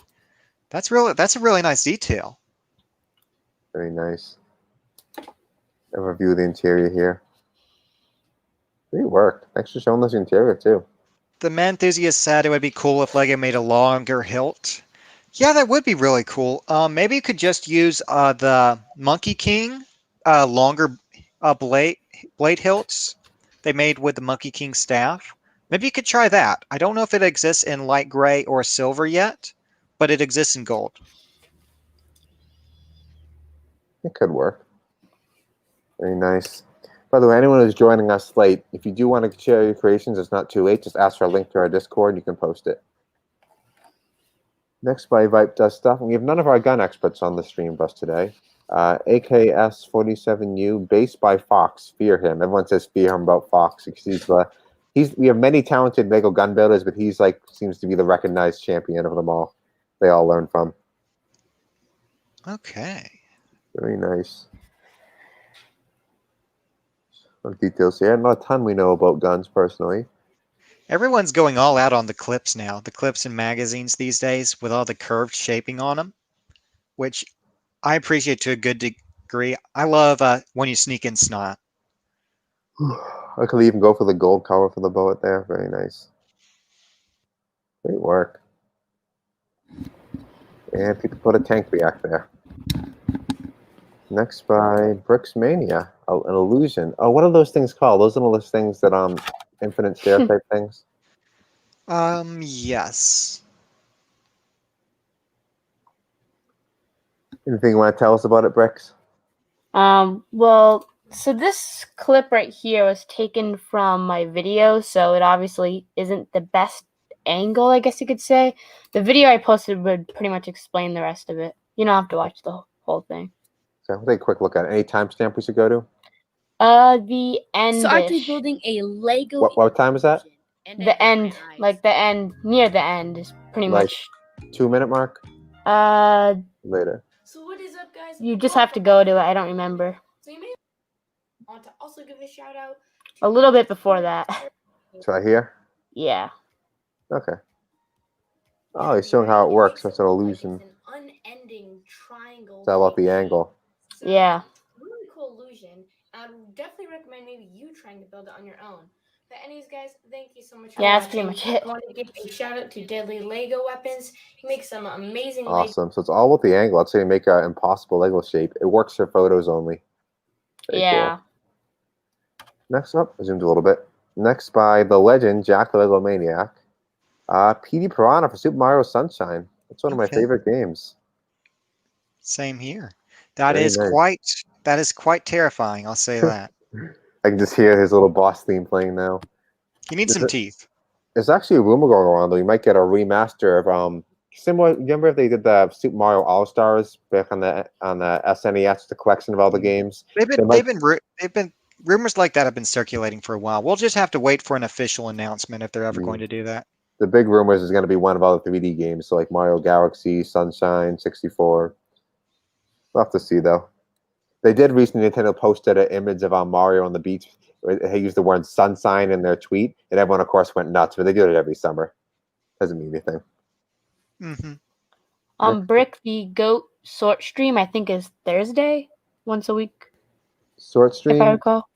That's a really nice detail. Very nice. Have a view of the interior here. Great work. Thanks for showing us the interior too. The Manthusias said it would be cool if Lego made a longer hilt. Yeah, that would be really cool. Maybe you could just use the Monkey King longer blade hilts they made with the Monkey King staff. Maybe you could try that. I don't know if it exists in light gray or silver yet, but it exists in gold. It could work. Very nice. By the way, anyone who's joining us late, if you do want to share your creations, it's not too late. Just ask for a link to our Discord and you can post it. Next by Vipe Does Stuff. And we have none of our gun experts on the stream bus today. AKS47U, based by Fox. Fear him. Everyone says fear him about Fox. We have many talented Lego gun builders, but he's like seems to be the recognized champion of them all. They all learn from. Okay. Very nice. Some details here. Not a ton we know about guns personally. Everyone's going all out on the clips now. The clips in magazines these days with all the curved shaping on them, which I appreciate to a good degree. I love when you sneak in snot. I could even go for the gold cover for the bullet there. Very nice. Great work. And people put a tank react there. Next by Bricks Mania, an illusion. Oh, what are those things called? Those are those things that infinite stare type things. Yes. Anything you want to tell us about it, Bricks? Well, so this clip right here was taken from my video, so it obviously isn't the best angle, I guess you could say. The video I posted would pretty much explain the rest of it. You don't have to watch the whole thing. So we'll take a quick look at it. Any timestamp we should go to? The end. So actually building a Lego. What time is that? The end, like the end, near the end is pretty Like much. 2-minute mark? Uh, Later. So what is up, guys? you just have to go to it. I don't remember. So you may want to also give a shout out. A little bit before that. Try here? Yeah. Okay. Oh, he's showing how it works. That's an illusion. It's an unending triangle. It's all about the angle. So Yeah. really cool illusion. I would definitely recommend maybe you trying to build it on your own. But anyways, guys, thank you so much for Yeah, that's watching. pretty much it. I want to give a shout out to Deadly Lego Weapons. He makes some amazing Awesome. So it's all about the angle. Let's say you make an impossible Lego shape. It works for photos only. Very Yeah. cool. Next up, I zoomed a little bit. Next by the legend, Jack the Lego Maniac. PD Piranha for Super Mario Sunshine. That's one of my Okay. favorite games. Same here. That Very is nice. quite terrifying. I'll say that. I can just hear his little boss theme playing now. You need some teeth. There's actually a rumor going around though. You might get a remaster of similar. Remember if they did the Super Mario All Stars back on the SNES, the collection of all the games. They've been rumors like that have been circulating for a while. We'll just have to wait for an official announcement if they're ever going to do that. The big rumors is going to be one of all the 3D games, so like Mario Galaxy, Sunshine, 64. We'll have to see though. They did recently. Nintendo posted an image of Mario on the beach. They used the word "sunshine" in their tweet, and everyone, of course, went nuts. But they do it every summer. Doesn't mean anything. Mm-hmm. Brick, the GOAT sort stream, I think, is Thursday, once a week, Sort if I stream. recall.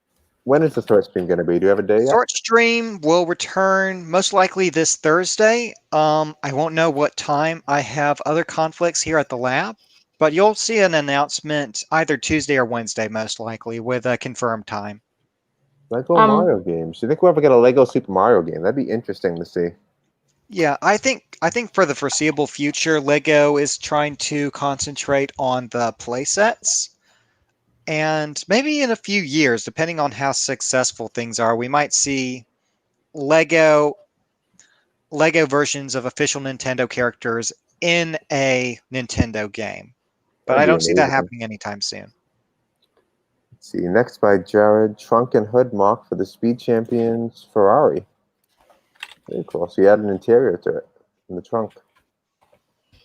When is the sort stream going to be? Do you have a day yet? Sort stream will return most likely this Thursday. I won't know what time. I have other conflicts here at the lab, but you'll see an announcement either Tuesday or Wednesday, most likely, with a confirmed time. Lego Mario games. Do you think we'll ever get a Lego Super Mario game? That'd be interesting to see. Yeah, I think for the foreseeable future, Lego is trying to concentrate on the play sets. And maybe in a few years, depending on how successful things are, we might see Lego versions of official Nintendo characters in a Nintendo game. But That'd I be don't see that amazing. happening anytime soon. Let's see, next by Jared, Trunk and Hood mock for the Speed Champions Ferrari. Very cool. So you add an interior to it in the trunk.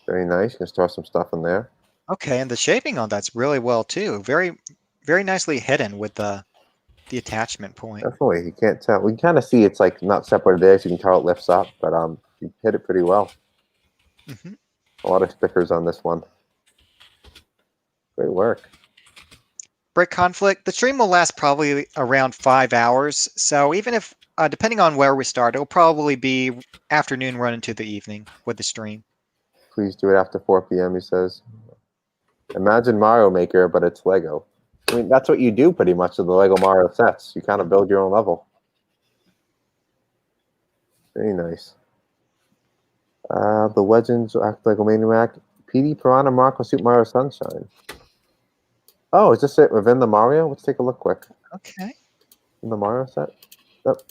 Very nice. You can store some stuff in there. Okay, and the shaping on that's really well too. Very, very nicely hidden with the attachment point. Definitely. You can't tell. We can kind of see it's like not separated there, so you can tell it lifts up, but you hit it pretty well. Mm-hmm. A lot of stickers on this one. Great work. Brick conflict. The stream will last probably around 5 hours. So even if, depending on where we start, it'll probably be afternoon run into the evening with the stream. Please do it after 4 p.m., he says. Imagine Mario Maker, but it's Lego. I mean, that's what you do pretty much with the Lego Mario sets. You kind of build your own level. Very nice. The Legends Act Lego Maniac. PD Piranha Marco Super Mario Sunshine. Oh, is this it within the Mario? Let's take a look quick. Okay. In the Mario set? Yep.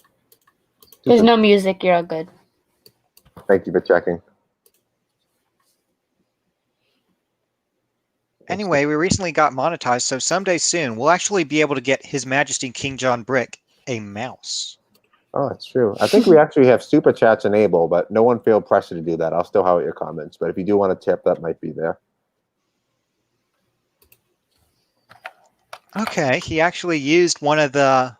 There's no music. You're all good. Thank you for checking. Anyway, we recently got monetized, so someday soon we'll actually be able to get His Majesty King John Brick a mouse. Oh, that's true. I think we actually have super chats enabled, but no one feel pressure to do that. I'll still highlight your comments, but if you do want to tip, that might be there. Okay, he actually used one of the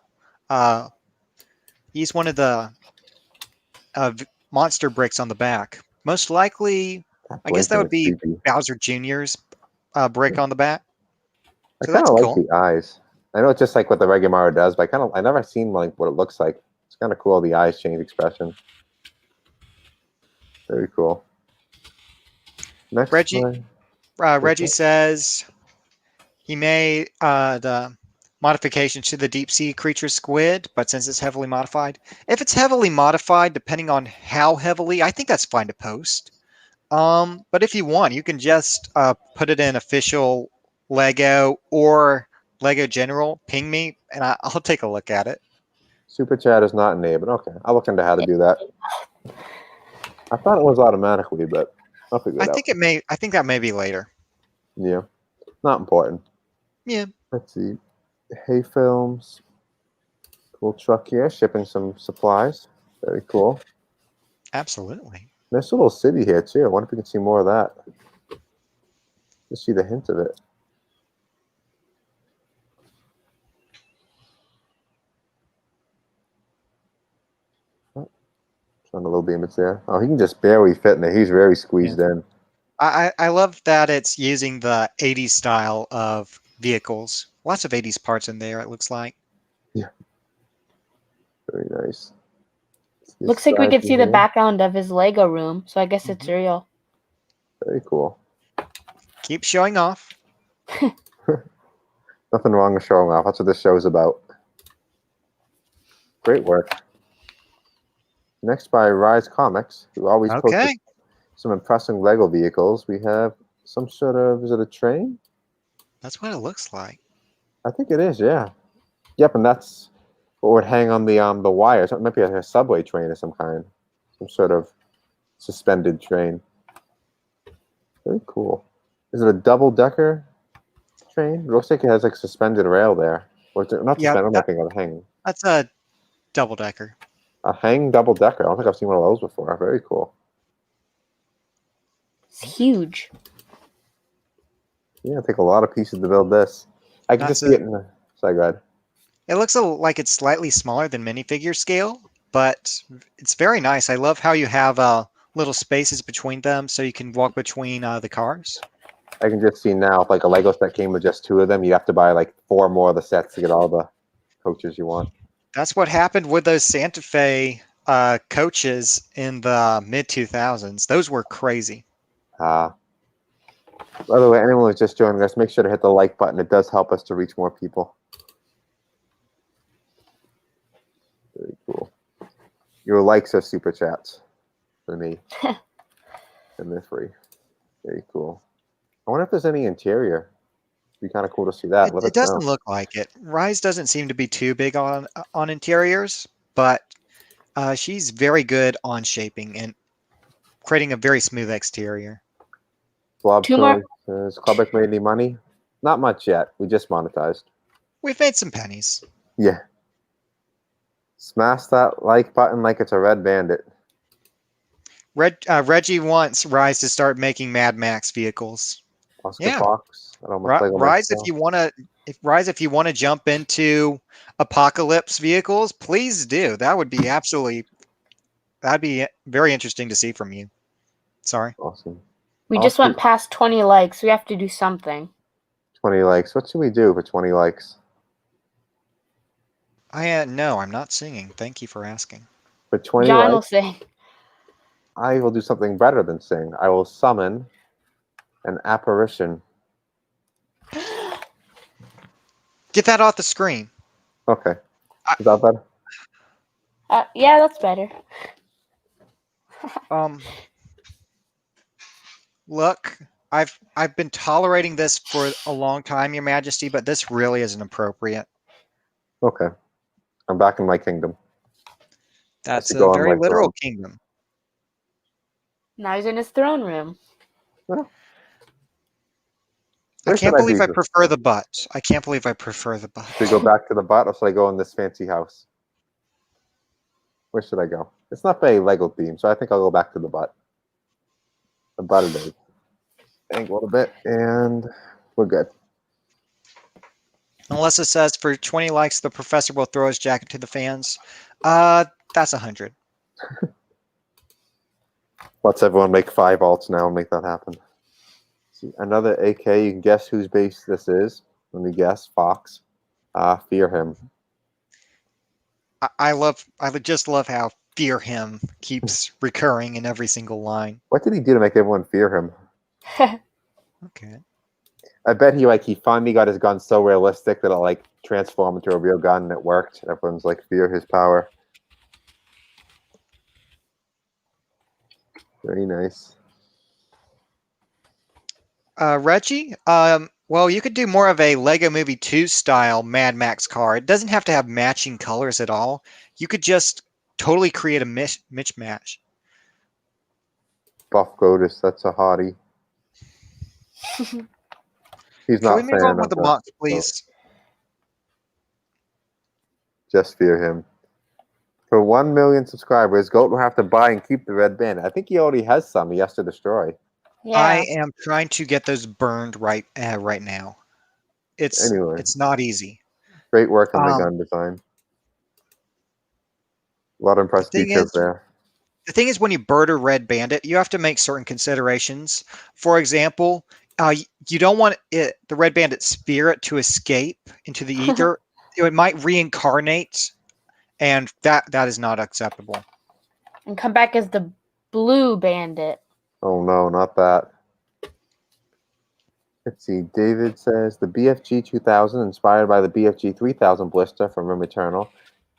monster bricks on the back. Most likely, I guess that Blinking would is be creepy. Bowser Jr.'s brick on the back. I So kind that's of like cool. the eyes. I know it's just like what the regular Mario does, but I never seen like what it looks like. It's kind of cool. The eyes change expression. Very cool. Next, Reggie one. Reggie says he made the modification to the deep sea creature squid, but since it's heavily modified, if it's heavily modified, depending on how heavily, I think that's fine to post. But if you want, you can just put it in official Lego or Lego General. Ping me, and I'll take a look at it. Super chat is not enabled. Okay, I'll look into how to do that. I thought it was automatically, but I'll figure it out. I think that may be later. Yeah, not important. Yeah. Let's see. Hay films. Cool truck here, shipping some supplies. Very cool. Absolutely. There's a little city here too. I wonder if we can see more of that. Just see the hint of it. On the little beam, it's there. Oh, he can just barely fit in there. He's very squeezed in. I love that it's using the 80s style of vehicles. Lots of 80s parts in there, it looks like. Yeah. Very nice. Looks like we could see the background of his Lego room, so I guess it's real. Very cool. Keep showing off. Nothing wrong with showing off. That's what this show's about. Great work. Next by Rise Comics, who always posts some impressive Lego vehicles. We have some sort of, is it a train? That's what it looks like. I think it is, yeah. Yep, and that's what would hang on the wires. It might be a subway train of some kind. Some sort of suspended train. Very cool. Is it a double-decker train? It looks like it has like suspended rail there. Or is it, not suspended, I'm looking at a hang. That's a double-decker. A hang double-decker. I don't think I've seen one of those before. Very cool. It's huge. Yeah, it'll take a lot of pieces to build this. I can just see it in the... Sorry, go ahead. It looks like it's slightly smaller than minifigure scale, but it's very nice. I love how you have little spaces between them so you can walk between the cars. I can just see now, if like a Lego set came with just 2 of them, you have to buy like 4 more of the sets to get all the coaches you want. That's what happened with those Santa Fe coaches in the mid-2000s. Those were crazy. By the way, anyone who's just joining us, make sure to hit the like button. It does help us to reach more people. Very cool. Your likes are super chats for me. And they're free. Very cool. I wonder if there's any interior. It'd be kind of cool to see that. It doesn't look like it. Rise doesn't seem to be too big on interiors, but she's very good on shaping and creating a very smooth exterior. Blob Toys says, Clubbeck made any money? Not much yet. We just monetized. We've made some pennies. Yeah. Smash that like button like it's a red bandit. Reggie wants Rise to start making Mad Max vehicles. Oscar Fox. Rise, if you want to jump into Apocalypse vehicles, please do. That'd be very interesting to see from you. Sorry. Awesome. We just went past 20 likes. We have to do something. 20 likes. What should we do for 20 likes? No, I'm not singing. Thank you for asking. For 20 John likes, will sing. I will do something better than sing. I will summon an apparition. Get that off the screen. Okay. Is that better? Yeah, that's better. Look, I've been tolerating this for a long time, Your Majesty, but this really isn't appropriate. Okay. I'm back in my kingdom. That's a very literal kingdom. Now he's in his throne room. Well, I can't believe I prefer the butt. I can't believe I prefer the butt. Should we go back to the butt, or should I go in this fancy house? Where should I go? It's not very Lego themed, so I think I'll go back to the butt. The butt it is. Angle a bit, and we're good. Unless it says for 20 likes, the professor will throw his jacket to the fans. That's 100. Let's everyone make 5 alts now and make that happen. See, another AK. You can guess whose base this is. Let me guess. Fox. Fear him. I just love how fear him keeps recurring in every single line. What did he do to make everyone fear him? Okay. I bet he finally got his gun so realistic that it like transformed into a real gun and it worked. Everyone's like fear his power. Very nice. Reggie, well, you could do more of a Lego Movie 2 style Mad Max car. It doesn't have to have matching colors at all. You could just totally create a mismatch. Buff Gotus, that's a hottie. He's Can not we move fan on with of the that, Moc, so please? just fear him. For 1 million subscribers, Goat will have to buy and keep the red band. I think he already has some he has to destroy. I Yeah. am trying to get those burned right now. Anyway. It's not easy. Great work on the Um, gun design. A lot of impressive thing details is- there. The thing is, when you bird a red bandit, you have to make certain considerations. For example, you don't want the red bandit spirit to escape into the ether. It might reincarnate, and that is not acceptable. And come back as the blue bandit. Oh no, not that. Let's see. David says the BFG 2000, inspired by the BFG 3000 blister from Rim Eternal,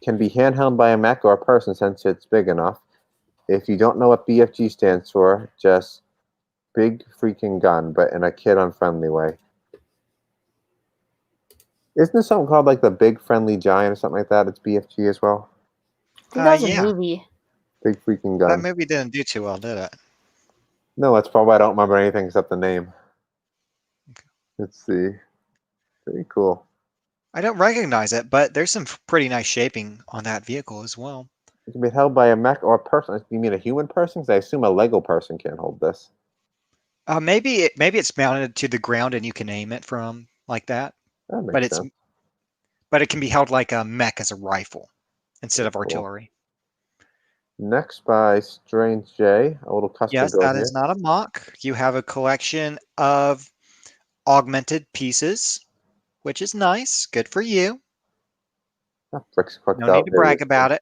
can be handheld by a mech or a person since it's big enough. If you don't know what BFG stands for, just big freaking gun, but in a kid-unfriendly way. Isn't there something called like the Big Friendly Giant or something like that? It's BFG as well. I think that was Yeah. a movie. Big freaking That gun. movie didn't do too well, did it? No, that's probably why I don't remember anything except the name. Let's see. Very cool. I don't recognize it, but there's some pretty nice shaping on that vehicle as well. It can be held by a mech or a person. You mean a human person? Because I assume a Lego person can't hold this. Maybe it's mounted to the ground and you can aim it from like that. That makes sense. But it can be held like a mech as a rifle instead of Cool. artillery. Next by Strange J, a little custom Yes, build that here. is not a mock. You have a collection of augmented pieces, which is nice. Good for you. Frick's clicked No out. need to brag about it.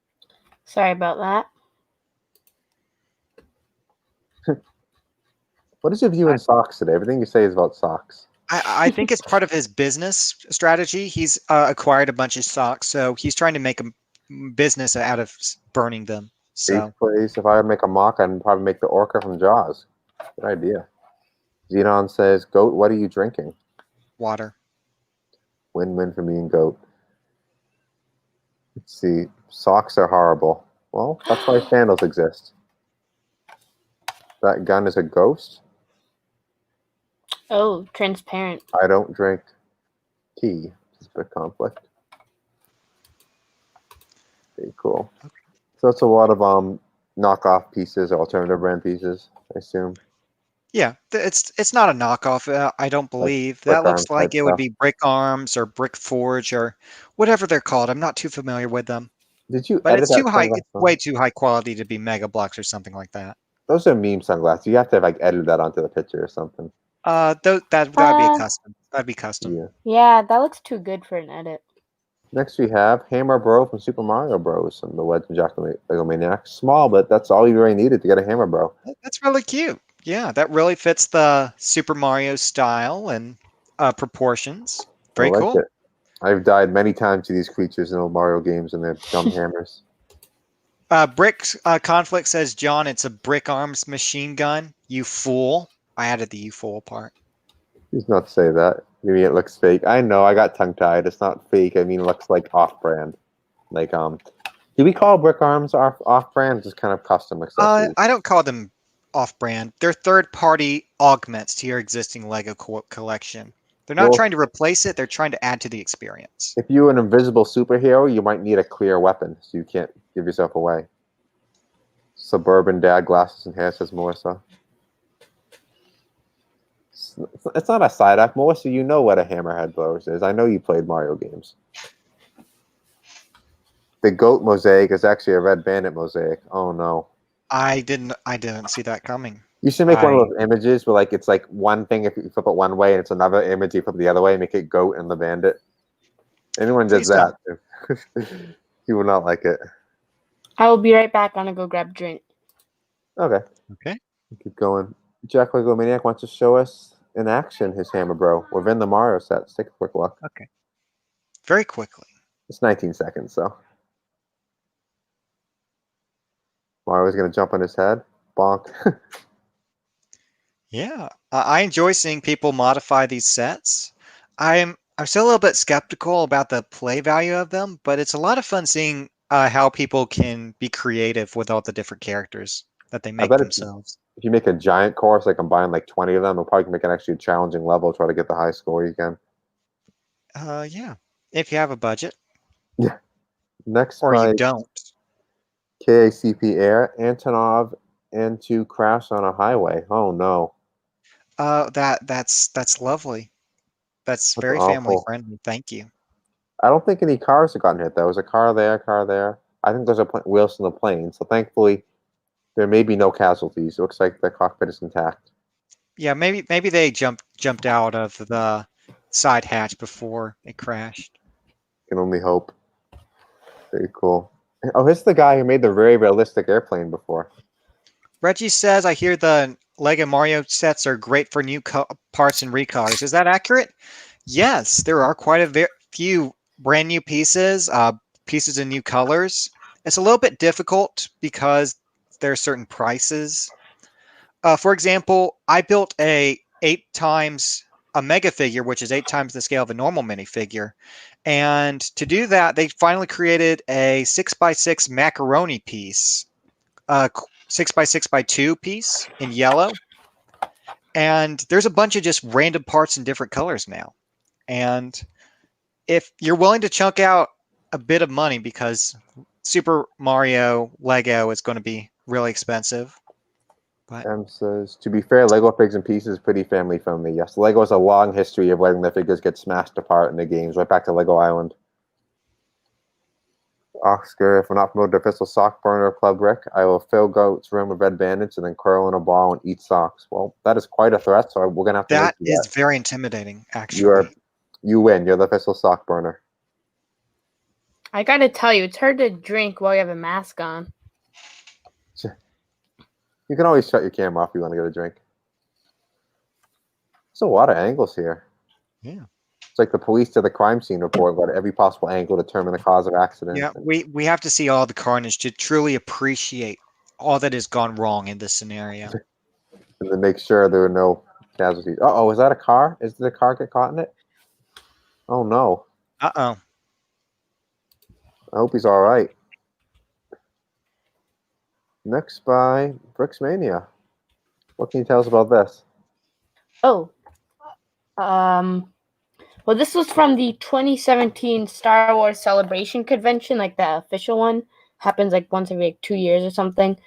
Sorry about that. What is your view on socks today? Everything you say is about socks. I think it's part of his business strategy. He's acquired a bunch of socks, so he's trying to make a business out of burning them. So 8th place. If I would make a mock, I'd probably make the orca from Jaws. Good idea. Xenon says, Goat, what are you drinking? water. Win-win for me and Goat. Let's see. Socks are horrible. Well, that's why sandals exist. That gun is a ghost. Oh, transparent. I don't drink tea. It's a bit conflict. Very cool. So it's a lot of knockoff pieces, alternative brand pieces, I assume. Yeah, it's not a knockoff. I don't believe Brick that looks Arms like type it would stuff. be Brick Arms or Brick Forge or whatever they're called. I'm not too familiar with them, Did you but edit it's that too high. sunglass It's on? way too high quality to be Mega Blocks or something like that. Those are meme sunglasses. You have to like edit that onto the picture or something. That'd be a custom. That'd be custom. Yeah. Yeah, that looks too good for an edit. Next we have Hammer Bro from Super Mario Bros. And the Legend of Jack the Lego Maniac. Small, but that's all you really needed to get a Hammer Bro. That's really cute. Yeah, that really fits the Super Mario style and proportions. Very I like cool. it. I've died many times to these creatures in old Mario games and their dumb hammers. Brick Conflict says, John, it's a Brick Arms machine gun. You fool. I added the you fool part. Please not say that. You mean it looks fake? I know. I got tongue tied. It's not fake. I mean, it looks like off-brand. Like do we call Brick Arms off-brand? Just kind of custom accessories. I don't call them off-brand. They're third-party augments to your existing Lego collection. They're not trying to replace it. They're trying to add to the experience. If you're an invisible superhero, you might need a clear weapon, so you can't give yourself away. Suburban dad, glasses and hair, says Melissa. It's not a side act, Melissa. You know what a hammerhead blowers is. I know you played Mario games. The goat mosaic is actually a red bandit mosaic. Oh no. I didn't see that coming. You should make one of those images where like it's like one thing if you flip it one way and it's another image you flip it the other way, make it goat and the bandit. Anyone does Please don't. that, you will not like it. I will be right back. I'm gonna go grab a drink. Okay. Okay. Keep going. Jack Lego Maniac wants to show us in action his hammer bro within the Mario set. Let's take a quick look. Okay. Very quickly. It's 19 seconds, so. Mario's gonna jump on his head. Bonk. Yeah, I enjoy seeing people modify these sets. I'm still a little bit skeptical about the play value of them, but it's a lot of fun seeing how people can be creative with all the different characters that they make bet themselves. If you make a giant course, like combine like 20 of them, it'll probably make an actually challenging level. Try to get the high score you can. Yeah, if you have a budget. Yeah. Next Or by you don't. KACP Air, Antonov and to crash on a highway. Oh no. That's lovely. That's very family awful. friendly. Thank you. I don't think any cars have gotten hit. There was a car there, car there. I think there's a wheels in the plane. So thankfully, there may be no casualties. It looks like the cockpit is intact. Yeah, maybe they jumped out of the side hatch before it crashed. Can only hope. Very cool. Oh, here's the guy who made the very realistic airplane before. Reggie says, I hear the Lego Mario sets are great for new parts and recolors. Is that accurate? Yes, there are quite a few brand new pieces, pieces in new colors. It's a little bit difficult because there are certain prices. For example, I built a 8x a mega figure, which is 8 times the scale of a normal minifigure. And to do that, they finally created a 6x6 macaroni piece. 6x6x2 piece in yellow, and there's a bunch of just random parts in different colors now. And if you're willing to chunk out a bit of money, because Super Mario Lego is going to be really expensive. But says, to be fair, Lego Figs and Pieces is pretty family friendly. Yes, Lego has a long history of letting their figures get smashed apart in the games, right back to Lego Island. Oscar, if we're not promoted to official sock burner Club Rick, I will fill Goat's room with red bandits and then curl in a ball and eat socks. Well, that is quite a threat, so we're gonna have to. That is very intimidating, actually. You win. You're the official sock burner. I gotta tell you, it's hard to drink while you have a mask on. You can always shut your camera off if you want to get a drink. There's a lot of angles here. Yeah. It's like the police to the crime scene report, got every possible angle to determine the cause of accident. Yeah, we have to see all the carnage to truly appreciate all that has gone wrong in this scenario. And to make sure there are no casualties. Uh-oh, is that a car? Did the car get caught in it? Oh, no. Uh-oh. I hope he's all right. Next by Bricksmania. What can you tell us about this? Oh. Well, this was from the 2017 Star Wars Celebration Convention, like the official one. Happens like once every 2 years or something.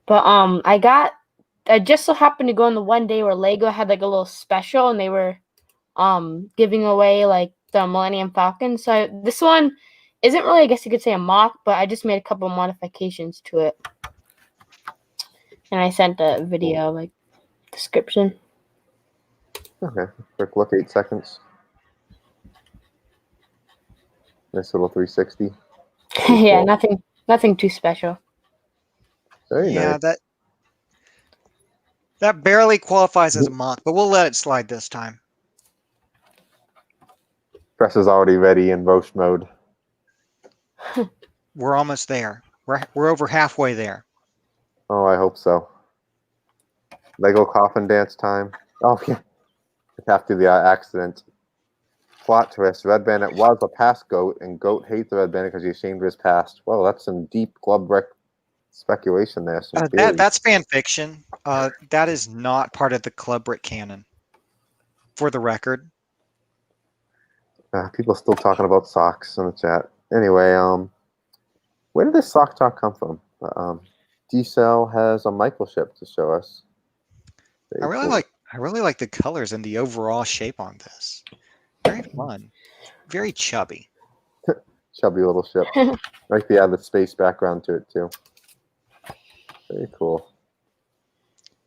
But I just so happened to go on the one day where Lego had like a little special and they were giving away like the Millennium Falcon. So this one isn't really, I guess you could say, a mock, but I just made a couple modifications to it. And I sent a video like description. Okay, quick look, 8 seconds. Nice little 360. Yeah, cool. nothing too special. Very nice. That barely qualifies as a mock, but we'll let it slide this time. Press is already ready in roast mode. We're almost there. We're over halfway there. Oh, I hope so. Lego coffin dance time. Oh, yeah. After the accident. Plot twist. Red Bandit was a past Goat, and Goat hates the Red Bandit because he's ashamed of his past. Well, that's some deep Club Brick speculation there. That's fan fiction. That is not part of the Club Brick canon. For the record. People still talking about socks in the chat. Anyway, where did this sock talk come from? D-Cell has a Michael ship to show us. I really like the colors and the overall shape on this. Very fun. Very chubby. Chubby little ship. Like the space background to it too. Very cool.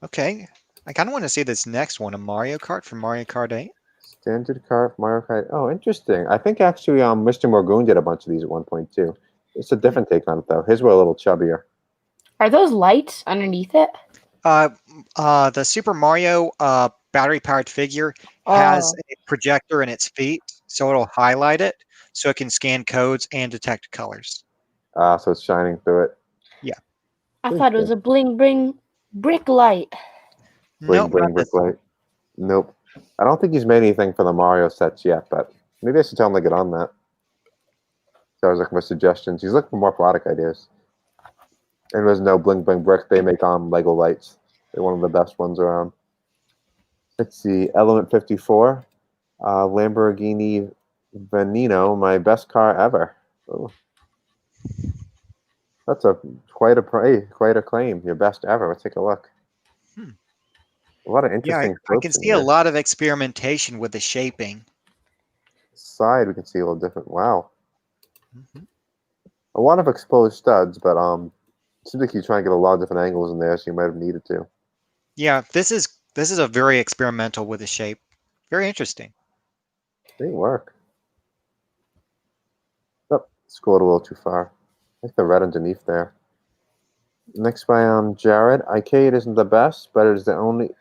Okay. I kind of want to see this next one, a Mario Kart from Mario Kart 8. Standard Kart, Mario Kart. Oh, interesting. I think actually Mr. Morgoon did a bunch of these at one point too. It's a different take on it though. His were a little chubbier. Are those lights underneath it? The Super Mario battery-powered figure has Oh, a projector in its feet, so it'll highlight it, so it can scan codes and detect colors. So it's shining through it. I thought it was a bling bling brick light. Bling Nope, bling not brick this. light. Nope. I don't think he's made anything for the Mario sets yet, but maybe I should tell him to get on that. So I was looking for suggestions. He's looking for more product ideas. And there's no bling bling brick. They make Lego lights. They're one of the best ones around. Let's see. Element 54. Lamborghini Veneno, my best car ever. Oh. That's quite a claim. Your best ever. Let's take a look. Hmm. A lot of Yeah, interesting I can slopes in see a here. lot of experimentation with the shaping. Side we can see a little different. Wow. Mhm. A lot of exposed studs, but it seems like you try and get a lot of different angles in there, so you might have needed to. Yeah, this is a very experimental with the shape. Very interesting. They work. Oh, scrolled a little too far. I think the red underneath there. Next by Jared. Arcade isn't the best, but it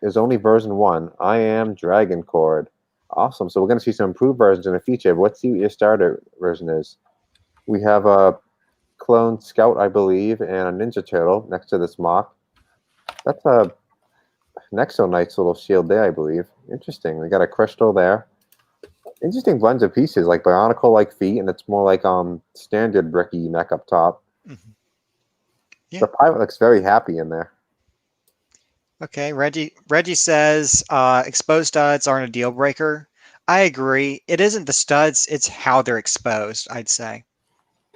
is only version 1. I am Dragon Cord. Awesome. So we're gonna see some improved versions in the future, but let's see what your starter version is. We have a clone Scout, I believe, and a Ninja Turtle next to this mock. That's a Nexo Knight's little shield there, I believe. Interesting. We got a crystal there. Interesting blends of pieces, like Bionicle-like feet, and it's more like standard bricky neck up top. Mhm. Yeah. The pilot looks very happy in there. Okay, Reggie says exposed studs aren't a deal breaker. I agree. It isn't the studs, it's how they're exposed, I'd say.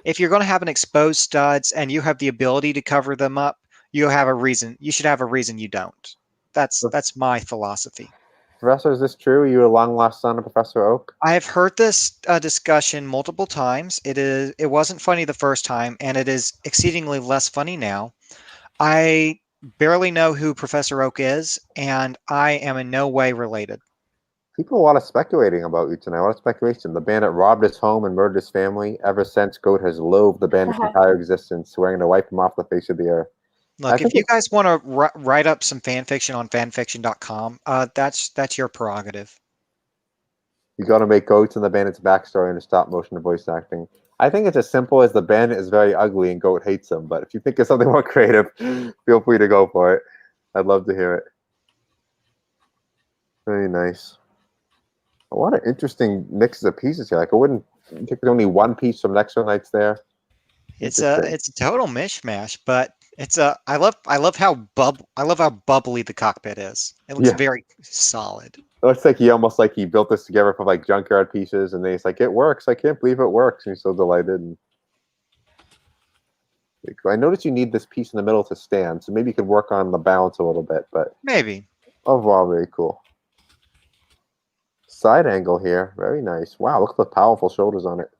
If you're going to have an exposed studs and you have the ability to cover them up, you have a reason. You should have a reason you don't. That's my philosophy. Professor, is this true? Are you a long lost son of Professor Oak? I have heard this discussion multiple times. It wasn't funny the first time, and it is exceedingly less funny now. I barely know who Professor Oak is, and I am in no way related. People a lot of speculating about you tonight. A lot of speculation. The bandit robbed his home and murdered his family. Ever since, Goat has loathed the bandit's entire existence, swearing to wipe him off the face of the earth. I Look, if think you guys want to write up some fan fiction on fanfiction.com, that's your prerogative. you got to make Goats and the bandit's backstory into stop motion voice acting. I think it's as simple as the bandit is very ugly and Goat hates him. But if you think of something more creative, feel free to go for it. I'd love to hear it. Very nice. A lot of interesting mixes of pieces here. Like I wouldn't think there's only one piece from Nexo Knights there. It's a total mishmash, but I love how bubbly the cockpit is. It looks very solid. It looks like he built this together from like junkyard pieces, and then he's like, "It works! I can't believe it works!" And he's so delighted. And I noticed you need this piece in the middle to stand, so maybe you could work on the balance a little bit. But Maybe. overall, very cool. Side angle here, very nice. Wow, look at the powerful shoulders on it.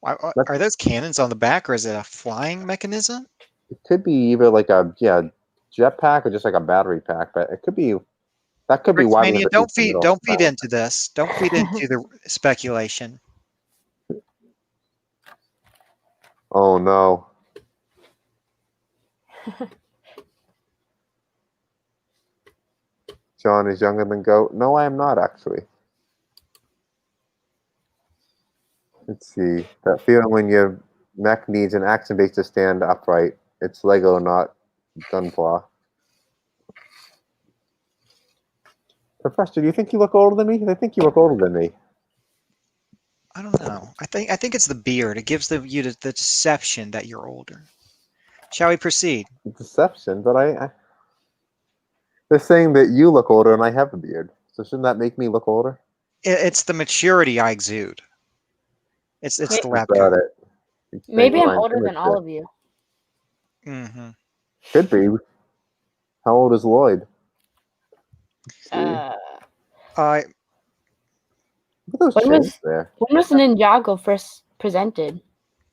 Are those cannons on the back, or is it a flying mechanism? It could be either like a jetpack or just like a battery pack, but it could be that could be why we have Mania, the piece in the middle. don't feed into this. Don't feed into the speculation. Oh no. John is younger than Goat. No, I am not actually. Let's see. That feeling when your mech needs an action base to stand upright. It's Lego, not Gunpla. Professor, do you think you look older than me? I think you look older than me. I don't know. I think it's the beard. It gives you the deception that you're older. Shall we proceed? Deception, but they're saying that you look older and I have a beard. So shouldn't that make me look older? It's the maturity I exude. It's the lab Got coat. it. Maybe I'm older than all of you. Mm-hmm. Could be. How old is Lloyd? Uh, Look at those when chains there. was Ninjago first presented?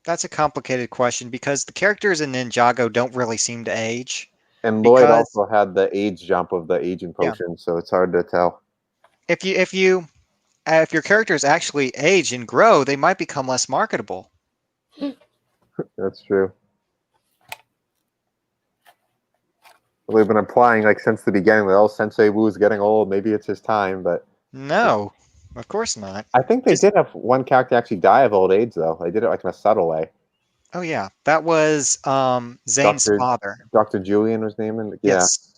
That's a complicated question because the characters in Ninjago don't really seem to age. And Lloyd Because also had the age jump of the aging Yeah. potion, so it's hard to tell. if your characters actually age and grow, they might become less marketable. That's true. We've been implying like since the beginning that oh, Sensei Wu's getting old. Maybe it's his time, but No, of course not. I think they Just- did have one character actually die of old age, though. They did it like in a subtle way. Oh yeah, that was Zane's Dr. father. Dr. Julian was named. Yeah, Yes,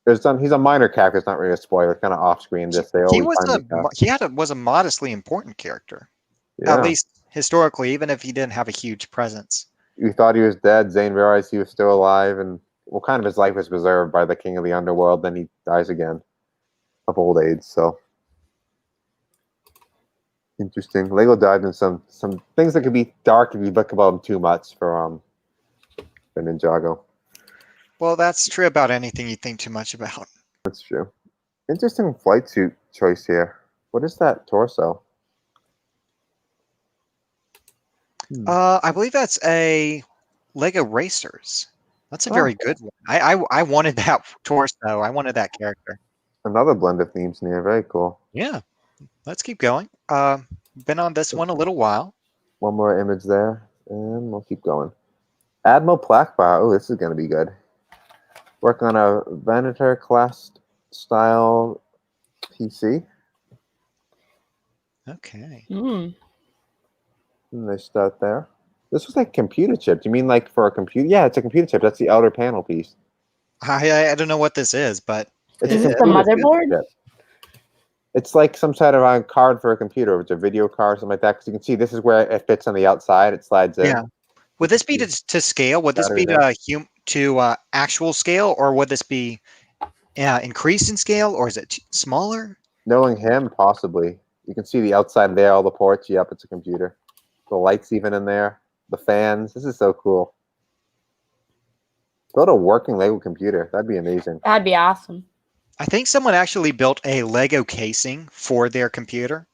he's a minor character. It's not really a spoiler. It's kind of off screen. Just they he always was find the was a modestly important character, yeah. at least historically, even if he didn't have a huge presence. You thought he was dead. Zane realized he was still alive, and well, kind of his life was preserved by the king of the underworld. Then he dies again of old age. So interesting. Lego dived in some things that could be dark if you look about them too much for Ninjago. Well, that's true about anything you think too much about. That's true. Interesting flight suit choice here. What is that torso? I believe that's a Lego Racers. That's a very good one. I wanted that torso. I wanted that character. Another blend of themes in here. Very cool. Yeah, let's keep going. Been on this one a little while. One more image there, and we'll keep going. Admiral Plaquebar. Oh, this is going to be good. Working on a Venator class style PC. Okay. Nice start there. This was like computer chip. Do you mean like for a computer? Yeah, it's a computer chip. That's the outer panel piece. I don't know what this is, but It's Is a this the computer motherboard? chip. It's like some sort of a card for a computer. It's a video card, something like that. Because you can see this is where it fits on the outside. It slides in. Yeah. Would this be to scale? Would this be to actual scale, or would this be increased in scale, or is it smaller? Knowing him, possibly. You can see the outside there, all the ports. Yep, it's a computer. The lights even in there. The fans. This is so cool. Build a working Lego computer. That'd be amazing. That'd be awesome. I think someone actually built a Lego casing for their computer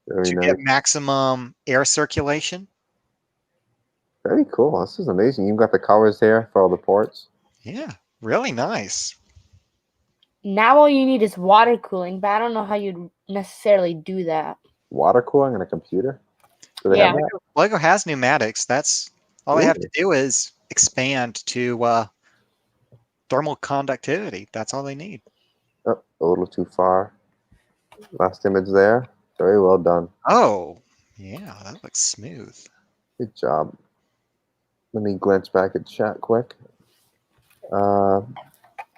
Very to nice. get maximum air circulation. Very cool. This is amazing. You've got the colors here for all the ports. Yeah, really nice. Now all you need is water cooling, but I don't know how you'd necessarily do that. Water cooling in a computer? Do they Yeah. have that? Lego has pneumatics. That's all they have to Really? do is expand to thermal conductivity. That's all they need. Oh, a little too far. Last image there. Very well done. Oh, yeah, that looks smooth. Good job. Let me glance back at chat quick.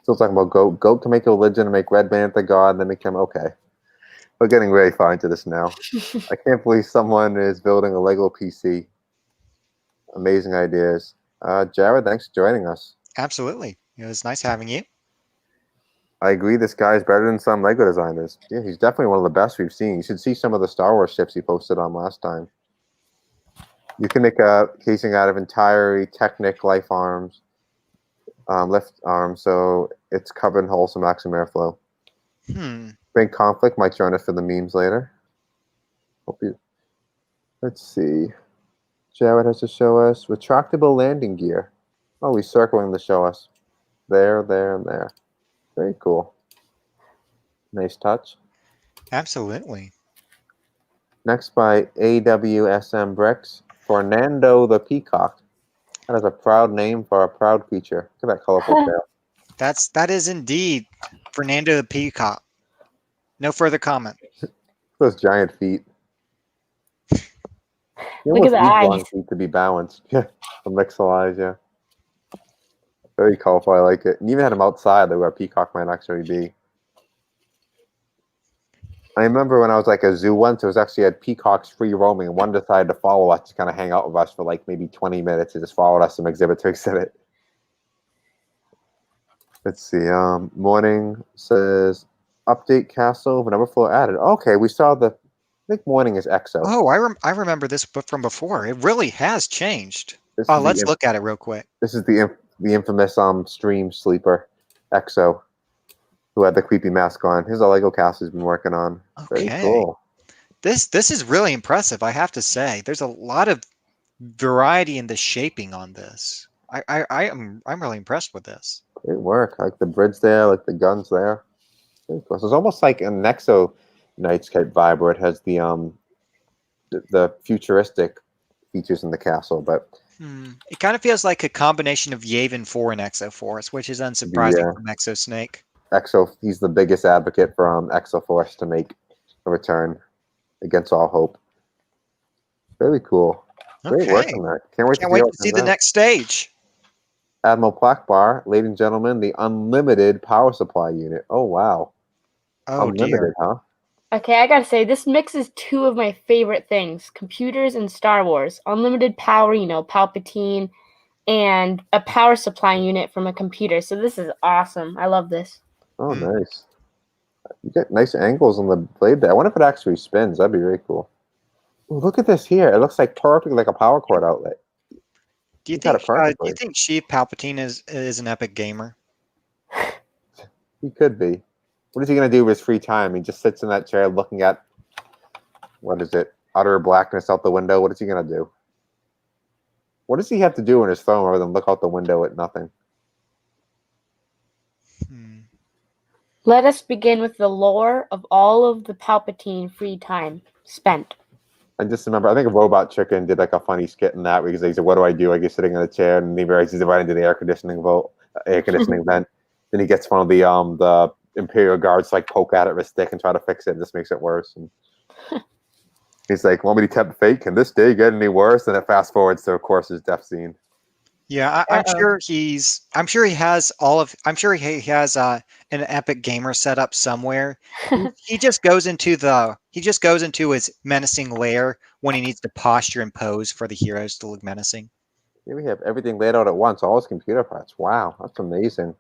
Still talking about Goat. Goat can make a religion and make Red Bantha God, and then become okay. We're getting very far into this now. I can't believe someone is building a Lego PC. Amazing ideas. Jared, thanks for joining us. Absolutely. It was nice having you. I agree, this guy is better than some Lego designers. Yeah, he's definitely one of the best we've seen. You should see some of the Star Wars ships he posted on last time. You can make a casing out of entirely Technic life arms, lift arms, so it's covered in holes for maximum airflow. Bring Conflict might join us for the memes later. Let's see. Jared has to show us retractable landing gear. Oh, he's circling to show us. There, there, and there. Very cool. Nice touch. Absolutely. Next by AWSM Bricks, Fernando the Peacock. That is a proud name for a proud creature. Look at that colorful tail. That is indeed Fernando the Peacock. No further comment. Those giant feet. You Look at the almost need long eyes. feet to be balanced. Yeah, the mixel eyes, yeah. Very colorful, I like it. And even had them outside, where a peacock might actually be. I remember when I was like a zoo once, it was actually had peacocks free roaming, and one decided to follow us to kind of hang out with us for like maybe 20 minutes. It just followed us from exhibit to exhibit. Let's see. Morning says update castle, number 4 added. Okay, we saw the. I think morning is EXO. Oh, I remember this from before. It really has changed. This Oh, is let's look at it real quick. This is the infamous stream sleeper, EXO, who had the creepy mask on. Here's a Lego castle he's been working on. Okay. Very cool. This is really impressive, I have to say. There's a lot of variety in the shaping on this. I'm really impressed with this. Great work. I like the bridge there, like the guns there. Very cool. So it's almost like a Nexo Knights type vibe where it has the futuristic features in the castle, but It kind of feels like a combination of Yavin 4 and Exo Force, which is unsurprising the from Exo Snake. he's the biggest advocate for Exo Force to make a return against all hope. Very cool. Great work Okay. on that. Can't wait Can't to wait see, to see the next stage. Admiral Plaque Bar, ladies and gentlemen, the unlimited power supply unit. Oh wow. Oh Unlimited, dear. huh? Okay, I gotta say, this mixes two of my favorite things: computers and Star Wars. Unlimited power, Palpatine, and a power supply unit from a computer. So this is awesome. I love this. Oh nice. You get nice angles on the blade there. I wonder if it actually spins. That'd be very cool. Ooh, look at this here. It looks like perfect, like a power cord outlet. Do you got it think perfectly. Sheev Palpatine is an epic gamer? He could be. What is he gonna do with his free time? He just sits in that chair looking at, what is it? Utter blackness out the window. What is he gonna do? What does he have to do in his phone other than look out the window at nothing? Let us begin with the lore of all of the Palpatine free time spent. I just remember, I think Robot Chicken did like a funny skit in that because he said, "What do I do?" I get sitting in a chair, and he realizes he's right into the air conditioning vent. Then he gets one of the Imperial guards to, like, poke at it with a stick and try to fix it. And just makes it worse. And he's like, "Want me to tempt fate? Can this day get any worse?" And it fast forwards to, of course, his death scene. Yeah, I'm sure I'm sure he has an epic gamer set up somewhere. He just goes into his menacing lair when he needs to posture and pose for the heroes to look menacing. Here we have everything laid out at once, all his computer parts. Wow, that's amazing.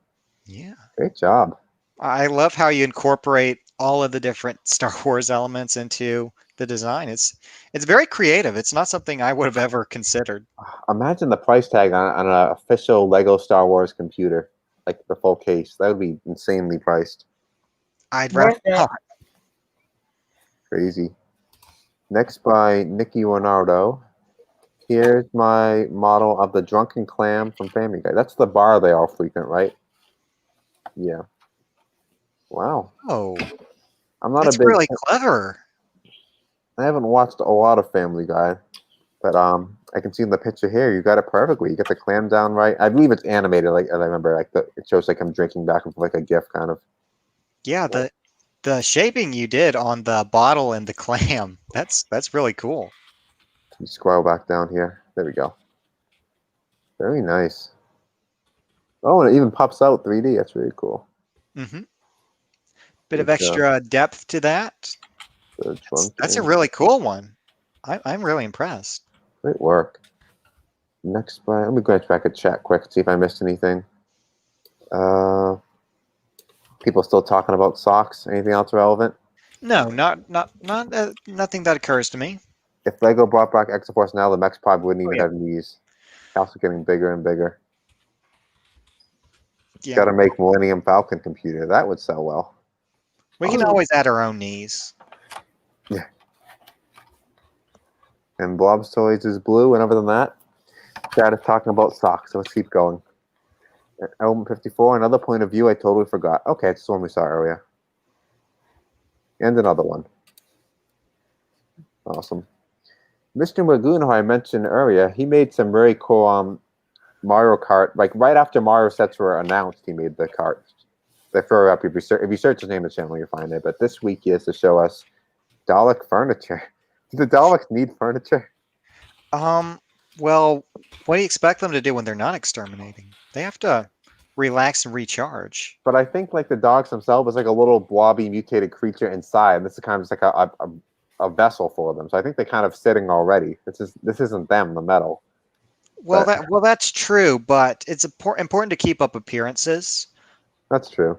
Yeah. Great job. I love how you incorporate all of the different Star Wars elements into the design. It's very creative. It's not something I would have ever considered. Imagine the price tag on an official Lego Star Wars computer, like the full case. That would be insanely priced. I'd rather Worth it. not. Crazy. Next by Nicky Leonardo. Here's my model of the Drunken Clam from Family Guy. That's the bar they all frequent, right? Yeah. Wow. Oh, I'm not that's a big. really clever. I haven't watched a lot of Family Guy, but I can see in the picture here you got it perfectly. You get the clam down right. I believe it's animated, like, as I remember, like it shows like I'm drinking back and forth like a GIF kind of. Yeah, the shaping you did on the bottle and the clam, that's really cool. You scroll back down here. There we go. Very nice. Oh, and it even pops out 3D. That's really cool. Mm-hmm. Bit of Good job. extra depth to that. The Drunken. That's a really cool one. I'm really impressed. Great work. Next by, let me go back and chat quick, see if I missed anything. People still talking about socks. Anything else relevant? No, nothing that occurs to me. If Lego brought back Exoforce now, the Mech Pod wouldn't even yeah. have knees. House is getting bigger and bigger. Yeah, Got to make Millennium Falcon computer. That would sell well. we can always add our own knees. Yeah. And Blob's Toys is blue, and other than that, Chad is talking about socks. So let's keep going. Element 54, another point of view I totally forgot. Okay, it's the one we saw earlier. And another one. Awesome. Mr. Magoon, who I mentioned earlier, he made some very cool Mario Kart. Like right after Mario sets were announced, he made the carts. They throw up if you search his name in the channel, you'll find it. But this week he has to show us Dalek furniture. Do the Daleks need furniture? Well, what do you expect them to do when they're not exterminating? They have to relax and recharge. But I think like the dogs themselves is like a little blobby mutated creature inside. And this is kind of just like a vessel for them. So I think they're kind of sitting already. This isn't them, the metal. Well, that's true, but it's important to keep up appearances. That's true.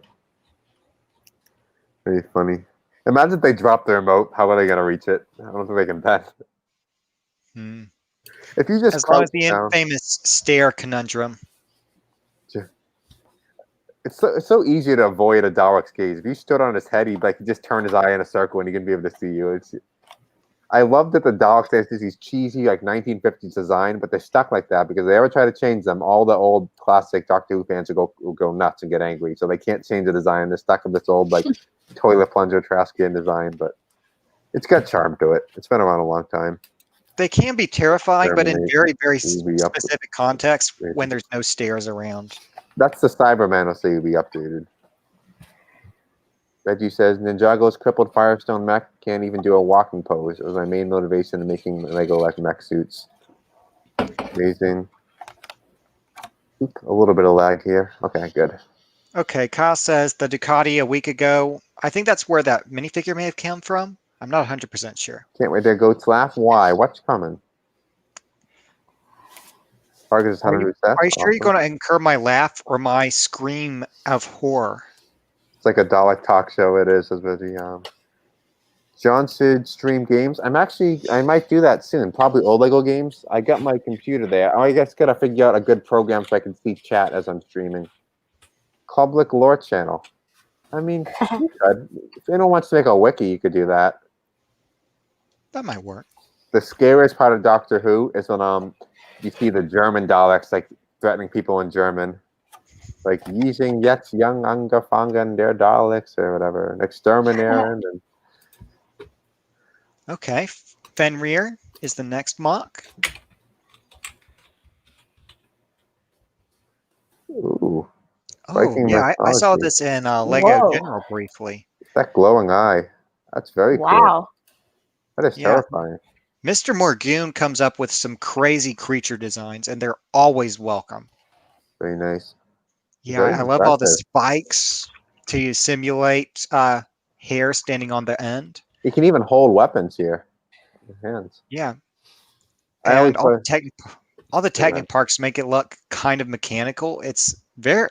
Very funny. Imagine if they drop the remote. How are they going to reach it? I don't think they can bet. If you just as long as the down, infamous stare conundrum. It's so easy to avoid a Dalek's gaze. If you stood on his head, he'd just turn his eye in a circle and he can be able to see you. I love that the Daleks has these cheesy like 1950s design, but they're stuck like that because they ever try to change them, all the old classic Doctor Who fans will go nuts and get angry. So they can't change the design. They're stuck with this old like toilet plunger trash can design, but it's got charm to it. It's been around a long time. They can be terrifying, but in very, very Will be up- specific context when there's no stairs around. That's the Cyberman will say will be updated. Reggie says Ninjago's crippled Firestone mech can't even do a walking pose. It was my main motivation in making Lego like mech suits. Amazing. Oop, a little bit of lag here. Okay, good. Okay, Kyle says the Ducati a week ago. I think that's where that minifigure may have come from. I'm not 100% sure. Can't wait to Goats laugh. Why? What's coming? Target is Are you sure you're going to incur my laugh or my scream of horror? It's like a Dalek talk show. It is, as with the John should stream games. I might do that soon. Probably old Lego games. I got my computer there. I just gotta figure out a good program so I can see chat as I'm streaming. Public lore channel. I mean, you could. If anyone wants to make a wiki, you could do that. That might work. The scariest part of Doctor Who is when you see the German Daleks like threatening people in German. Like using jetzt young angefangen der Daleks or whatever, and exterminaren. And okay, Fenrir is the next mock. ooh, Oh yeah, I saw this in Lego Whoa. General briefly. that glowing eye. That's very cool. Wow. That is terrifying. Mr. Morgoon comes up with some crazy creature designs, and they're always welcome. Very nice. Yeah, Very I love all the impressive. spikes to simulate hair standing on the end. You can even hold weapons here. With your hands. Yeah, I always and all the Technic parks make it look kind of mechanical. It's very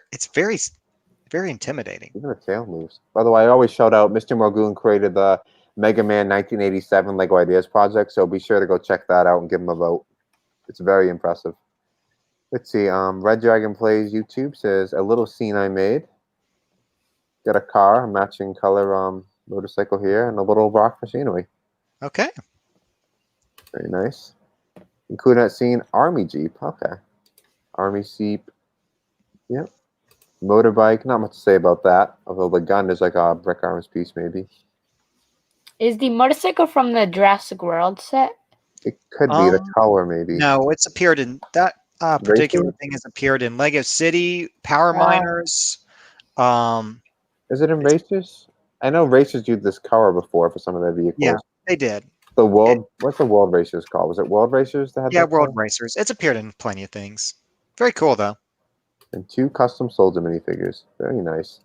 intimidating. Even the tail moves. By the way, I always shout out Mr. Morgoon created the Mega Man 1987 Lego Ideas project, so be sure to go check that out and give him a vote. It's very impressive. Let's see. Red Dragon Plays YouTube says a little scene I made. Got a car, a matching color motorcycle here, and a little rock machinery. Okay. Very nice. Including that scene, Army Jeep. Okay. Army Jeep. Yep. Motorbike. Not much to say about that. Although the gun is like a brick arms piece, maybe. Is the motorcycle from the Jurassic World set? It could be the color, maybe. No, it's appeared in that particular Racing? thing has appeared in Lego City, Power Miners. Is it in Racers? I know Racers used this color before for some of their vehicles. Yeah, they did. The World. What's the World Racers called? Was it World Racers that had Yeah, that World color? Racers. It's appeared in plenty of things. Very cool, though. And 2 custom soldier minifigures. Very nice.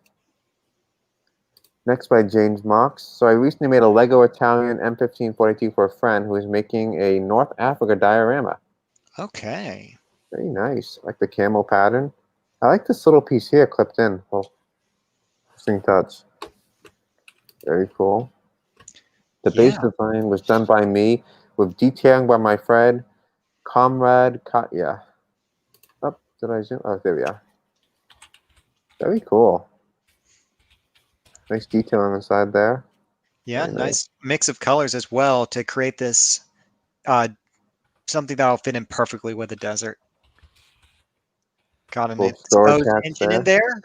Next by James Mox. So I recently made a Lego Italian M1542 for a friend who is making a North Africa diorama. Okay. Very nice. I like the camel pattern. I like this little piece here clipped in. Oh, interesting touch. Very cool. The base design was done by me with detailing by my friend, Comrade Katya. Oh, did I zoom? Oh, there we are. Very cool. Nice detailing inside there. Yeah, Very nice mix of colors as well to create this something that'll fit in perfectly with the desert. Got an Cool storage exposed hatch engine in there.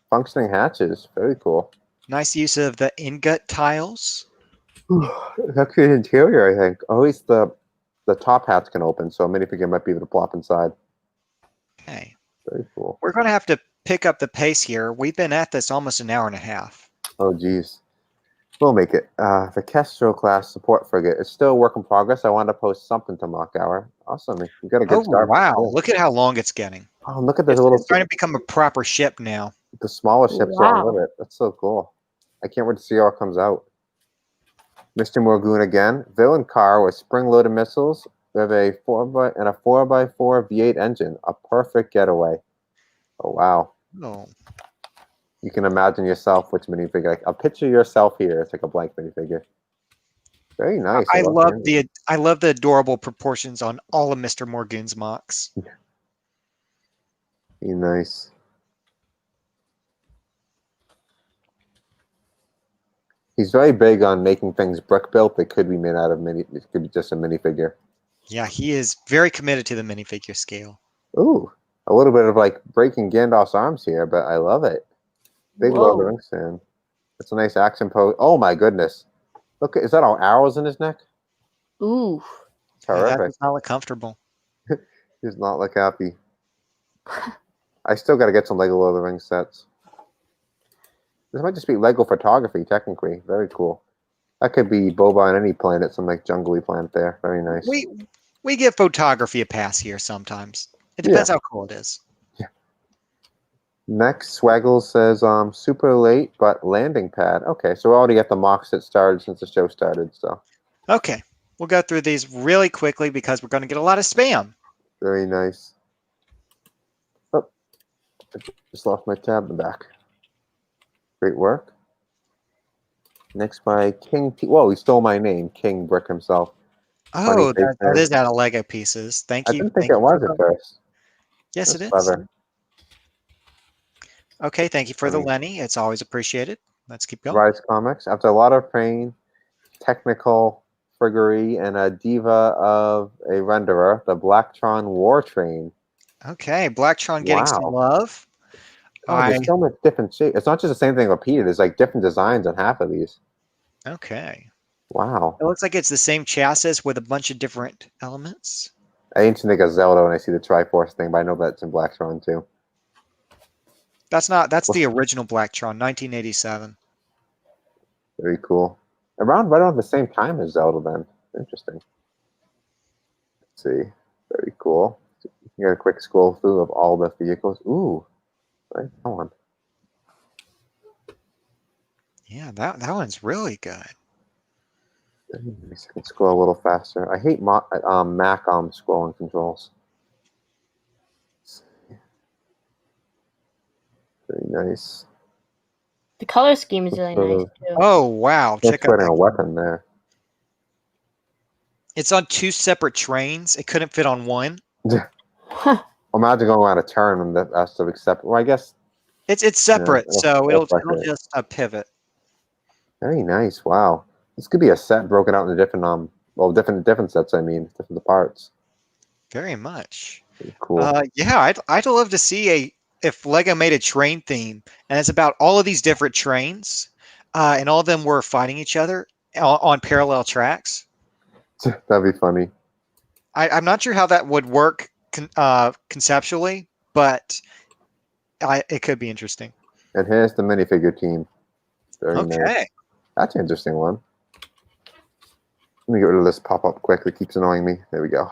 Functioning hatches. Very cool. Nice use of the ingot tiles. Actually, the interior, I think. Oh, at least the top hats can open, so a minifigure might be able to plop inside. Okay. Very cool. We're going to have to pick up the pace here. We've been at this almost an hour and a half. Oh, geez. We'll make it. The Kestrel class support frigate is still a work in progress. I wanted to post something to Moc Hour. Awesome. You got a good start. Wow. Look at how long it's getting. Oh, look at the It's starting to become a proper ship now. the smaller ships Wow. along with it. That's so cool. I can't wait to see how it comes out. Mr. Morgoon again. Villain car with spring-loaded missiles with a 4x4 V8 engine. A perfect getaway. Oh, wow. Oh. You can imagine yourself which minifigure. Like, I'll picture yourself here. It's like a blank minifigure. Very nice. I love the the adorable proportions on all of Mr. Morgoon's mocks. Very nice. He's very big on making things brick built. They could be made out of mini. It could be just a minifigure. Yeah, he is very committed to the minifigure scale. Ooh, a little bit of like breaking Gandalf's arms here, but I love it. Big Lord of the Whoa. Rings fan. It's a nice action pose. Oh my goodness! Look, is that all arrows in his neck? Ooh. Yeah, that Terrific. does not look comfortable. He does not look happy. I still got to get some Lego Lord of the Rings sets. This might just be Lego photography, technically. Very cool. That could be Boba on any planet, some like jungly planet there. Very nice. We give photography a pass here sometimes. It depends how cool it is. Next, Swaggles says, super late, but landing pad. Okay, so we already got the mocks that started since the show started, so. Okay, we'll go through these really quickly because we're going to get a lot of spam. Very nice. Oh, I just lost my tab in the back. Great work. Next by King P. Whoa, he stole my name, King Brick himself. Funny Oh, face that there. is out of Lego pieces. Thank I you. didn't think Thank it you was for at first. Yes, That's it is. clever. Okay, thank you for the Funny. Lenny. It's always appreciated. Let's keep going. Rise Comics. After a lot of pain, technical friggery, and a diva of a renderer, the Blacktron War Train. Okay, Blacktron getting some Wow. love. Oh, there's so much different shape. It's not just the same thing repeated. There's like different designs on half of these. Okay. Wow. It looks like it's the same chassis with a bunch of different elements. I instantly think of Zelda when I see the Triforce thing, but I know that's in Blacktron too. That's the original Blacktron, 1987. Very cool. Right around the same time as Zelda then. Interesting. Let's see. Very cool. You got a quick scroll through of all the vehicles. Ooh. Right on. Yeah, that one's really good. Very nice. I can scroll a little faster. I hate Mac scrolling controls. Very nice. The color scheme is really nice too. Oh, wow. That's Check out putting that. a weapon there. It's on 2 separate trains. It couldn't fit on one. Imagine going around a turn and that's to accept. Well, I guess It's separate, so it'll separate. just pivot. Very nice. Wow. This could be a set broken out into different different sets. I mean, different parts. Very much. Very cool. Yeah, I'd love to see if Lego made a train theme, and it's about all of these different trains, and all of them were fighting each other on parallel tracks. That'd be funny. I'm not sure how that would work conceptually, but it could be interesting. And here's the minifigure team. Very nice. Okay. That's an interesting one. Let me get rid of this pop-up quick. It keeps annoying me. There we go.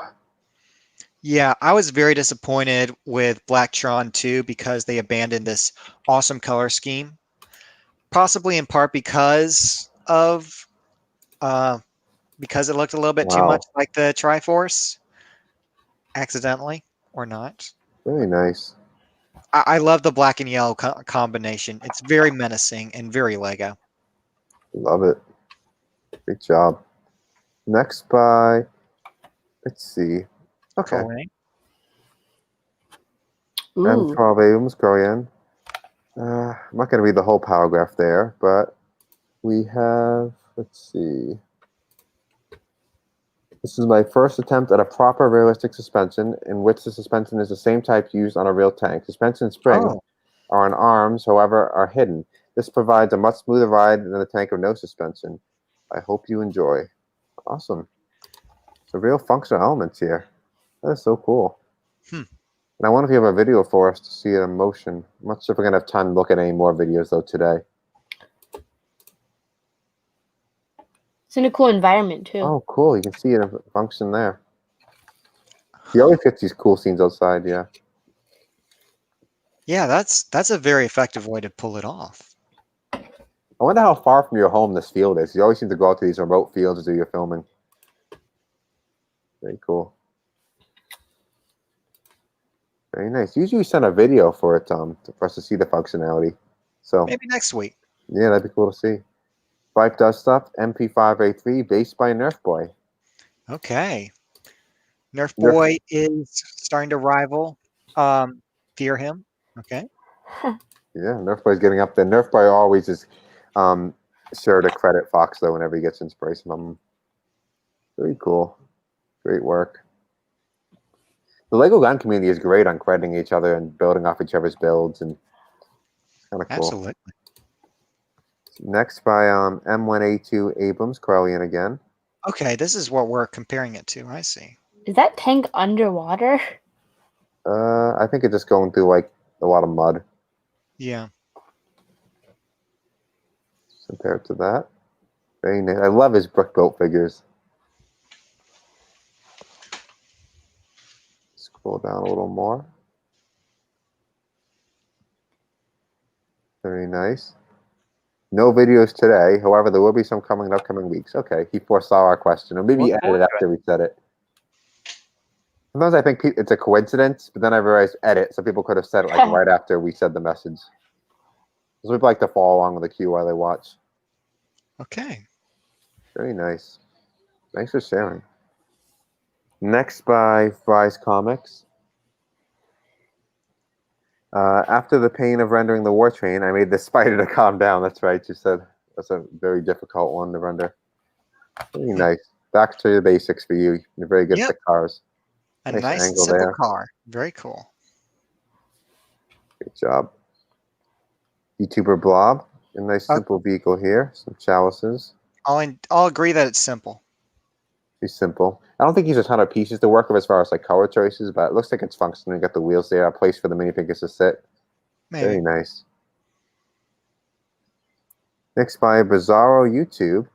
Yeah, I was very disappointed with Blacktron 2 because they abandoned this awesome color scheme, possibly in part because it looked a little bit too much like the Triforce, accidentally or not. Very nice. I love the black and yellow combination. It's very menacing and very Lego. Love it. Great job. Next by, let's see. Okay. And Ooh. problems Korean. I'm not going to read the whole paragraph there, but we have, let's see. This is my first attempt at a proper realistic suspension in which the suspension is the same type used on a real tank. Suspension and springs are on arms, however, are hidden. This provides a much smoother ride than the tank of no suspension. I hope you enjoy. Awesome. So real functional elements here. That is so cool. And I wonder if you have a video for us to see it in motion. I'm not sure if we're going to have time to look at any more videos, though, today. It's in a cool environment too. Oh, cool. You can see it in function there. He always gets these cool scenes outside, yeah. Yeah, that's a very effective way to pull it off. I wonder how far from your home this field is. You always seem to go out to these remote fields to do your filming. Very cool. Very nice. Usually we send a video for it, for us to see the functionality. So Maybe next week. yeah, that'd be cool to see. Bike does stuff. MP5A3, based by Nerf Boy. Okay. Nerf Boy is starting to rival Fear Him. Okay. Yeah, Nerf Boy's getting up there. Nerf Boy always is sure to credit Fox though whenever he gets inspiration from him. Very cool. Great work. The Lego gun community is great on crediting each other and building off each other's builds, and kind of cool. Absolutely. Next by M1A2 Abrams, Corellian again. Okay, this is what we're comparing it to. I see. Is that tank underwater? I think it's just going through like a lot of mud Yeah. compared to that. Very nice. I love his brick built figures. Scroll down a little more. Very nice. No videos today. However, there will be some coming in upcoming weeks. Okay, he foresaw our question, or maybe he edited after we said it. Sometimes I think it's a coincidence, but then I realized edit, so people could have said it like right after we said the message. So people like to follow along with the queue while they watch. Okay. Very nice. Thanks for sharing. Next by Fry's Comics. After the pain of rendering the War Train, I made the spider to calm down. That's right, you said. That's a very difficult one to render. Very nice. Back to the basics for you. You're very good Yep. at cars. A Nice nice angle simple there. car. Very cool. Good job. YouTuber Blob. A nice simple vehicle here. Some chalices. I'll agree that it's simple. Pretty simple. I don't think he's a ton of pieces to work with as far as like color choices, but it looks like it's functional. You got the wheels there, a place for the minifigures to sit. Maybe. Very nice. Next by Bizarro YouTube.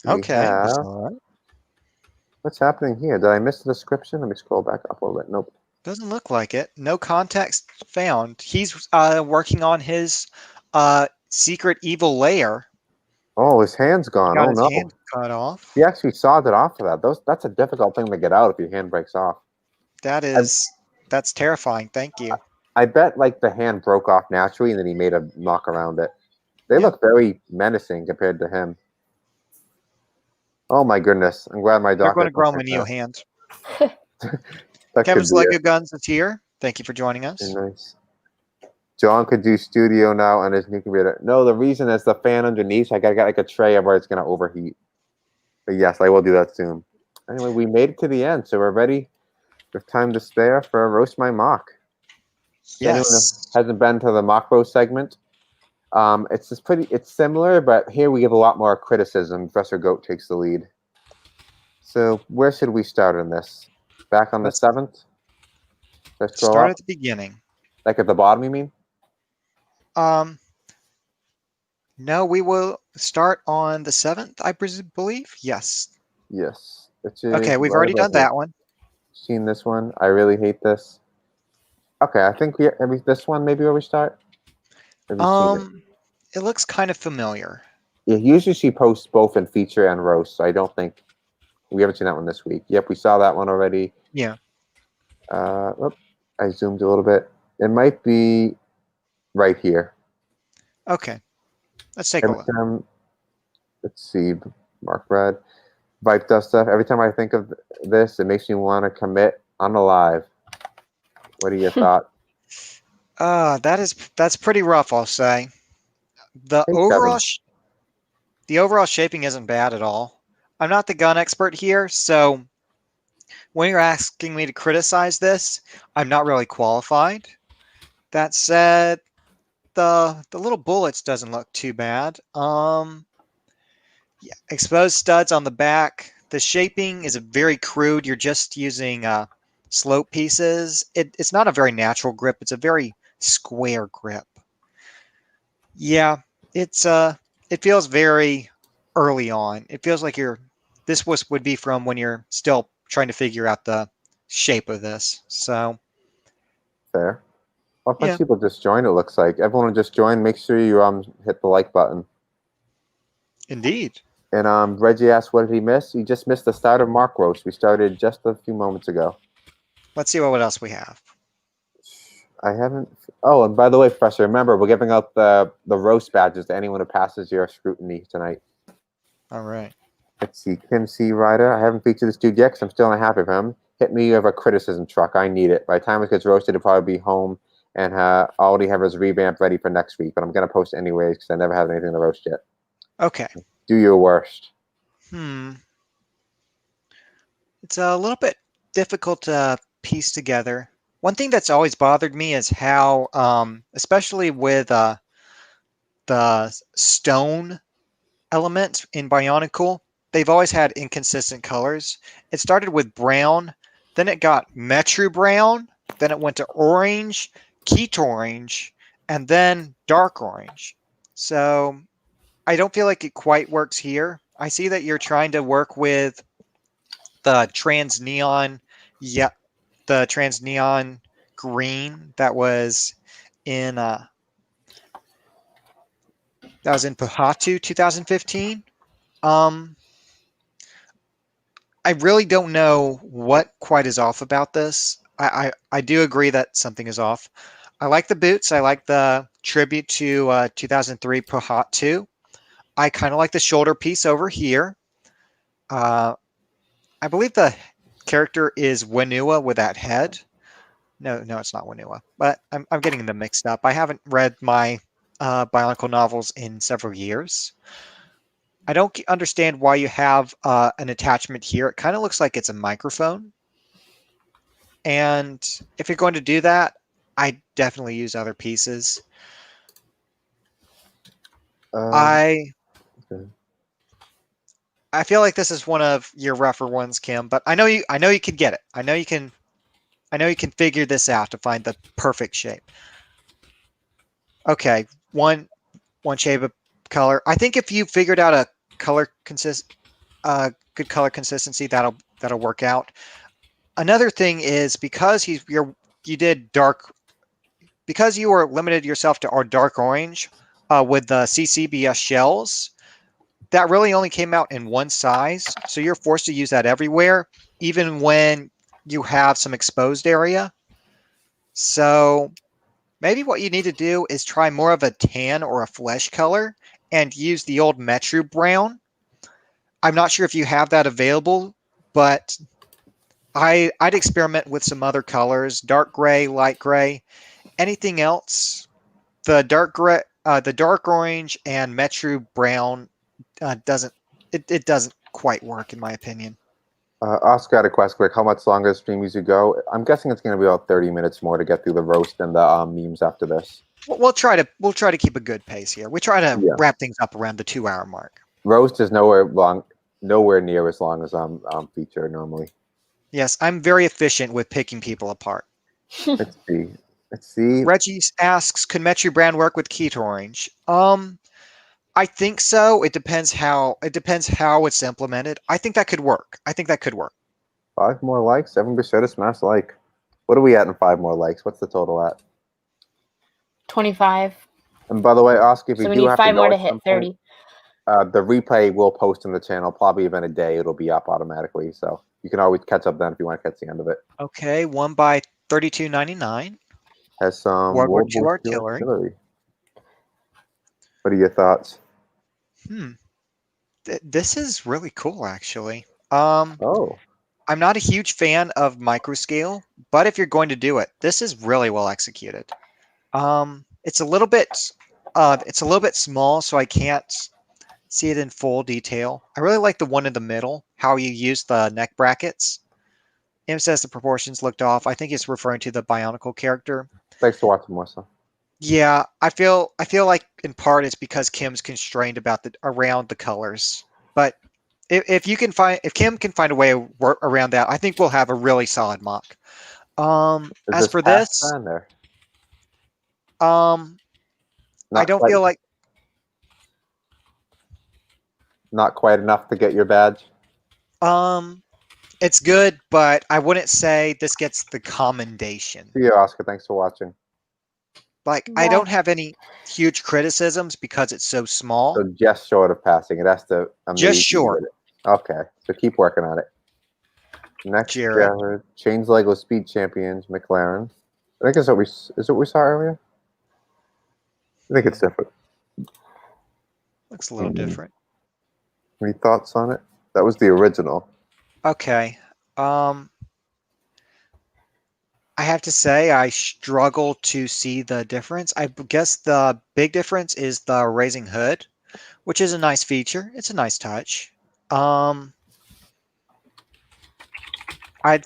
we Okay. have- That's all right. What's happening here? Did I miss the description? Let me scroll back up a little bit. Nope. Doesn't look like it. No context found. He's working on his secret evil lair. Oh, his hand's gone. Got Oh his no. hand cut off. He actually sawed it off for that. That's a difficult thing to get out if your hand breaks off. That's terrifying. Thank you. I bet like the hand broke off naturally and then he made a knock around it. They Yeah. look very menacing compared to him. Oh my goodness. I'm glad my They're doctor. going to grow him a told me new that. hand. That Kevin's could be Lego it. Guns is here. Thank you for joining us. Very nice. John could do studio now on his new computer. No, the reason is the fan underneath. So I got like a tray of where it's going to overheat. But yes, I will do that soon. Anyway, we made it to the end, so we're ready with time to spare for Roast My Mock. Anyone Yes. who hasn't been to the mock roast segment, it's similar, but here we give a lot more criticism. Professor Goat takes the lead. So where should we start in this? Back on the 7th? Let's scroll Start up. at the beginning. Like at the bottom, you mean? No, we will start on the 7th, I believe. Yes. Yes. Which is Okay, we've right already about done here. that one. Seen this one. I really hate this. Okay, I think this one maybe where we start. Have you seen it? It looks kind of familiar. Yeah, usually she posts both in feature and roast, so I don't think we haven't seen that one this week. Yep, we saw that one already. Yeah. I zoomed a little bit. It might be right here. Okay. Let's take a Every look. time, let's see, Mark Red, Vipe Dust stuff. Every time I think of this, it makes me want to commit unalive. What are your thoughts? That's pretty rough, I'll say. The Hey, overall Kevin. the overall shaping isn't bad at all. I'm not the gun expert here, so when you're asking me to criticize this, I'm not really qualified. That said, the little bullets doesn't look too bad. Yeah, exposed studs on the back. The shaping is very crude. You're just using slope pieces. It's not a very natural grip. It's a very square grip. Yeah, it feels very early on. It feels like this would be from when you're still trying to figure out the shape of this. So Fair. Well, a bunch Yeah. of people just joined, it looks like. Everyone who just joined, make sure you hit the like button. indeed. And Reggie asked, what did he miss? He just missed the start of Mark Roast. We started just a few moments ago. Let's see what else we have. I haven't. Oh, and by the way, Professor, remember, we're giving out the roast badges to anyone who passes your scrutiny tonight. All right. Let's see. Kim C. Ryder. I haven't featured this dude yet because I'm still unhappy with him. Hit me with a criticism truck. I need it. By the time it gets roasted, it'll probably be home and already have his revamp ready for next week. But I'm going to post anyways because I never have anything to roast yet. Okay. Do your worst. It's a little bit difficult to piece together. One thing that's always bothered me is how, especially with the stone elements in Bionicle, they've always had inconsistent colors. It started with brown, then it got Metru brown, then it went to orange, Keat orange, and then dark orange. So I don't feel like it quite works here. I see that you're trying to work with the trans neon, yeah, the trans neon green that was in Pahatu 2015. I really don't know what quite is off about this. I do agree that something is off. I like the boots. I like the tribute to 2003 Pahatu. I kind of like the shoulder piece over here. I believe the character is Wenua with that head. No, it's not Wenua, but I'm getting them mixed up. I haven't read my Bionicle novels in several years. I don't understand why you have an attachment here. It kind of looks like it's a microphone. And if you're going to do that, I definitely use other pieces. Okay. I feel like this is one of your rougher ones, Kim, but I know you can get it. I know you can figure this out to find the perfect shape. Okay, one shade of color. I think if you figured out a good color consistency, that'll work out. Another thing is because you were limited yourself to our dark orange with the CCBS shells, that really only came out in one size. So you're forced to use that everywhere, even when you have some exposed area. So maybe what you need to do is try more of a tan or a flesh color and use the old Metru brown. I'm not sure if you have that available, but I'd experiment with some other colors, dark gray, light gray, anything else. The dark gray, the dark orange and Metru brown doesn't quite work in my opinion. Oscar had a question quick. How much longer the stream usually go? I'm guessing it's going to be about 30 minutes more to get through the roast and the memes after this. We'll try to keep a good pace here. We try to wrap things up around the 2-hour mark. Roast is nowhere near as long as feature normally. Yes, I'm very efficient with picking people apart. Let's see. Reggie asks, could Metru Brown work with Keat Orange? I think so. It depends how it's implemented. I think that could work. 5 more likes. Everyone be sure to smash like. What are we at in 5 more likes? What's the total at? 25. And by the way, Oscar, if So you we do need have 5 to go more to at hit some 30. point, the replay will post on the channel. Probably within a day, it'll be up automatically. So you can always catch up then if you want to catch the end of it. Okay, 1 by 32.99. Has some World War World II War II artillery. What are your thoughts? This is really cool, actually. Oh. I'm not a huge fan of microscale, but if you're going to do it, this is really well executed. It's a little bit small, so I can't see it in full detail. I really like the one in the middle, how you use the neck brackets. Im says the proportions looked off. I think it's referring to the Bionicle character. Thanks for watching, Melissa. Yeah, I feel like in part it's because Kim's constrained around the colors. But if Kim can find a way to work around that, I think we'll have a really solid mock. As for this, I don't feel like not quite enough to get your badge. it's good, but I wouldn't say this gets the commendation. See you, Oscar. Thanks for watching. Like, I don't have any huge criticisms because it's so small. So just short of passing. It has to just short. Okay, so keep working on it. Next, Jared. Chains Lego Speed Champions, McLaren. I think is what we saw earlier. I think it's different. Looks a little different. Any thoughts on it? That was the original. Okay. I have to say I struggle to see the difference. I guess the big difference is the raising hood. which is a nice feature. It's a nice touch. I'd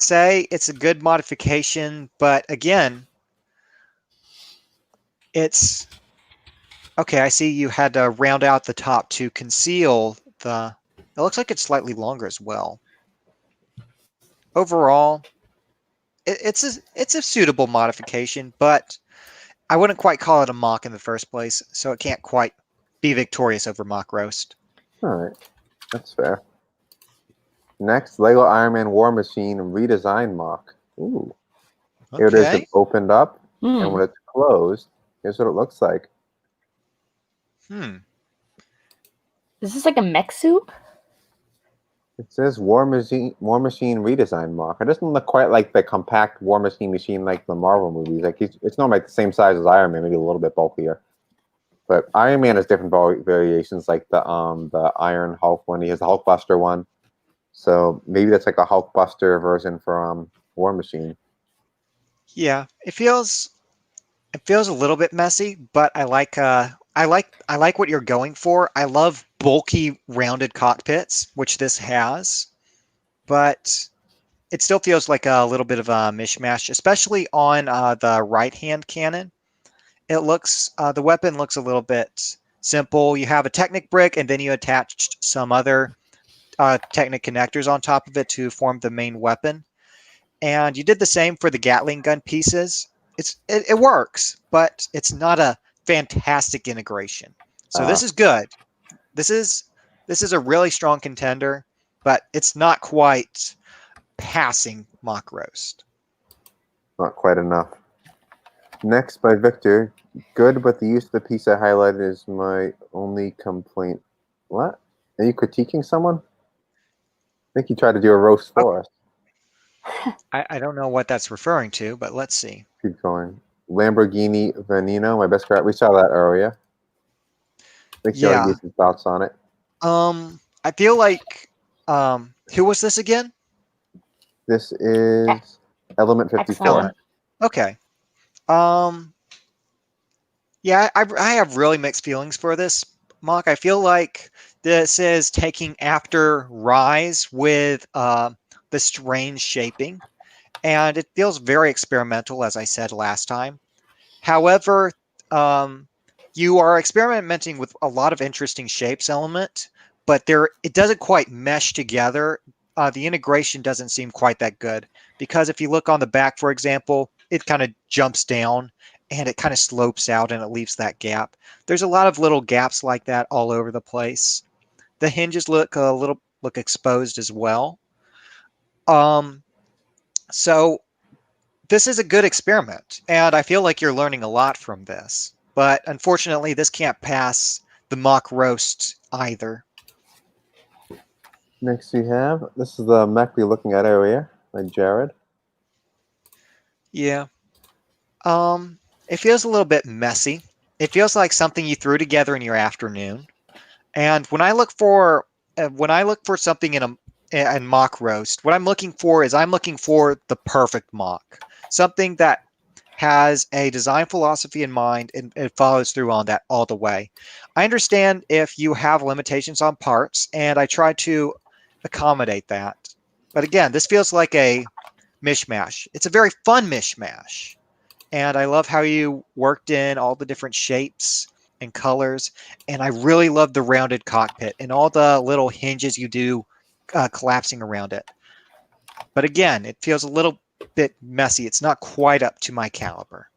say it's a good modification, but again, it's okay. I see you had to round out the top to conceal the. It looks like it's slightly longer as well. Overall, it's a suitable modification, but I wouldn't quite call it a mock in the first place, so it can't quite be victorious over mock roast. All right, that's fair. Next, Lego Iron Man War Machine redesign mock. Ooh, here it is. Okay. It's opened up, Hmm. and when it's closed, here's what it looks like. Is this like a mech suit? It says War Machine redesign mock. It doesn't look quite like the compact War Machine like the Marvel movies. Like it's normally like the same size as Iron Man, maybe a little bit bulkier. But Iron Man has different variations, like the Iron Hulk one. He has the Hulkbuster one. So maybe that's like a Hulkbuster version for War Machine. Yeah, it feels a little bit messy, but I like what you're going for. I love bulky rounded cockpits, which this has, but it still feels like a little bit of a mishmash, especially on the right-hand cannon. It looks the weapon looks a little bit simple. You have a Technic brick, and then you attached some other Technic connectors on top of it to form the main weapon. And you did the same for the Gatling gun pieces. It works, but it's not a fantastic integration. So this is good. This is a really strong contender, but it's not quite passing mock roast. Not quite enough. Next by Victor. Good, but the use of the piece I highlighted is my only complaint. What? Are you critiquing someone? I think you tried to do a roast for us. I don't know what that's referring to, but let's see. Keep going. Lamborghini Veneno, my best card. We saw that earlier. I think you already gave some thoughts on it. I feel like who was this again? This is Element 54. Excellent. Okay. Yeah, I have really mixed feelings for this mock. I feel like this is taking after Rise with the strange shaping, and it feels very experimental, as I said last time. However, you are experimenting with a lot of interesting shapes element, but it doesn't quite mesh together. The integration doesn't seem quite that good, because if you look on the back, for example, it kind of jumps down and it kind of slopes out and it leaves that gap. There's a lot of little gaps like that all over the place. The hinges look exposed as well. So this is a good experiment, and I feel like you're learning a lot from this. But unfortunately, this can't pass the mock roast either. Next we have, this is the mech we were looking at earlier by Jared. Yeah. It feels a little bit messy. It feels like something you threw together in your afternoon. And when I look for something in mock roast, what I'm looking for is the perfect mock. Something that has a design philosophy in mind and it follows through on that all the way. I understand if you have limitations on parts, and I try to accommodate that. But again, this feels like a mishmash. It's a very fun mishmash. And I love how you worked in all the different shapes and colors. And I really love the rounded cockpit and all the little hinges you do collapsing around it. But again, it feels a little bit messy. It's not quite up to my caliber.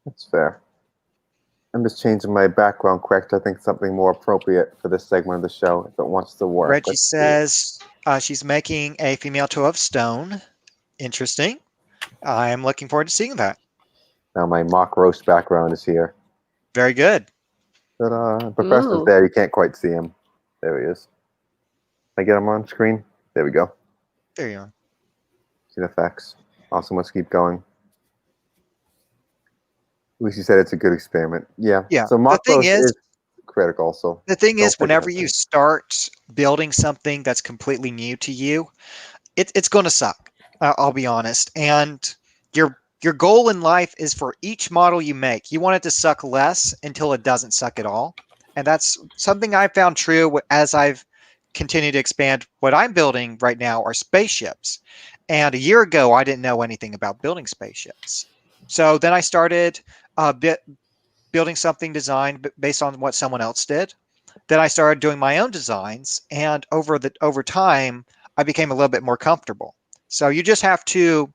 That's fair. I'm just changing my background quick to think something more appropriate for this segment of the show if it wants to work. Reggie Let's see. says she's making a female toe of stone. Interesting. I am looking forward to seeing that. Now my mock roast background is here. Very good. But Professor's Ooh. there. You can't quite see him. There he is. I get him on screen. There we go. There you are. See the effects. Awesome. Let's keep going. Lucy said it's a good experiment. Yeah. Yeah. So mock The thing roast is- is critical. So The thing Don't is, take it whenever as you it. start building something that's completely new to you, it's going to suck. I'll be honest. And your goal in life is for each model you make, you want it to suck less until it doesn't suck at all. And that's something I found true as I've continued to expand. What I'm building right now are spaceships. And a year ago, I didn't know anything about building spaceships. So then I started building something designed based on what someone else did. Then I started doing my own designs, and over time, I became a little bit more comfortable. So you just have to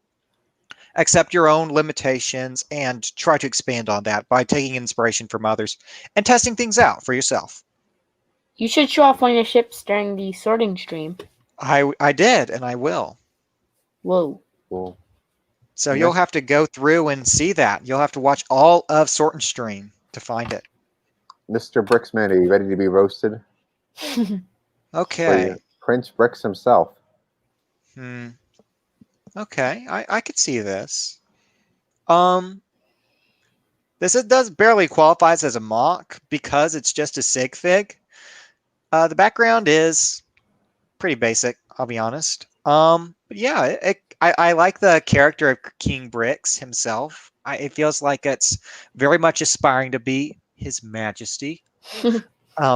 accept your own limitations and try to expand on that by taking inspiration from others and testing things out for yourself. You should show off one of your ships during the sorting stream. I did, and I will. Whoa. Cool. So you'll have to go through and see that. You'll have to watch all of Sort and Stream to find it. Mr. Bricksman, are you ready to be roasted? Okay. Prince Bricks himself. Okay, I could see this. Does barely qualifies as a mock because it's just a sig fig. The background is pretty basic, I'll be honest. But yeah, I like the character of King Bricks himself. It feels like it's very much aspiring to be His Majesty,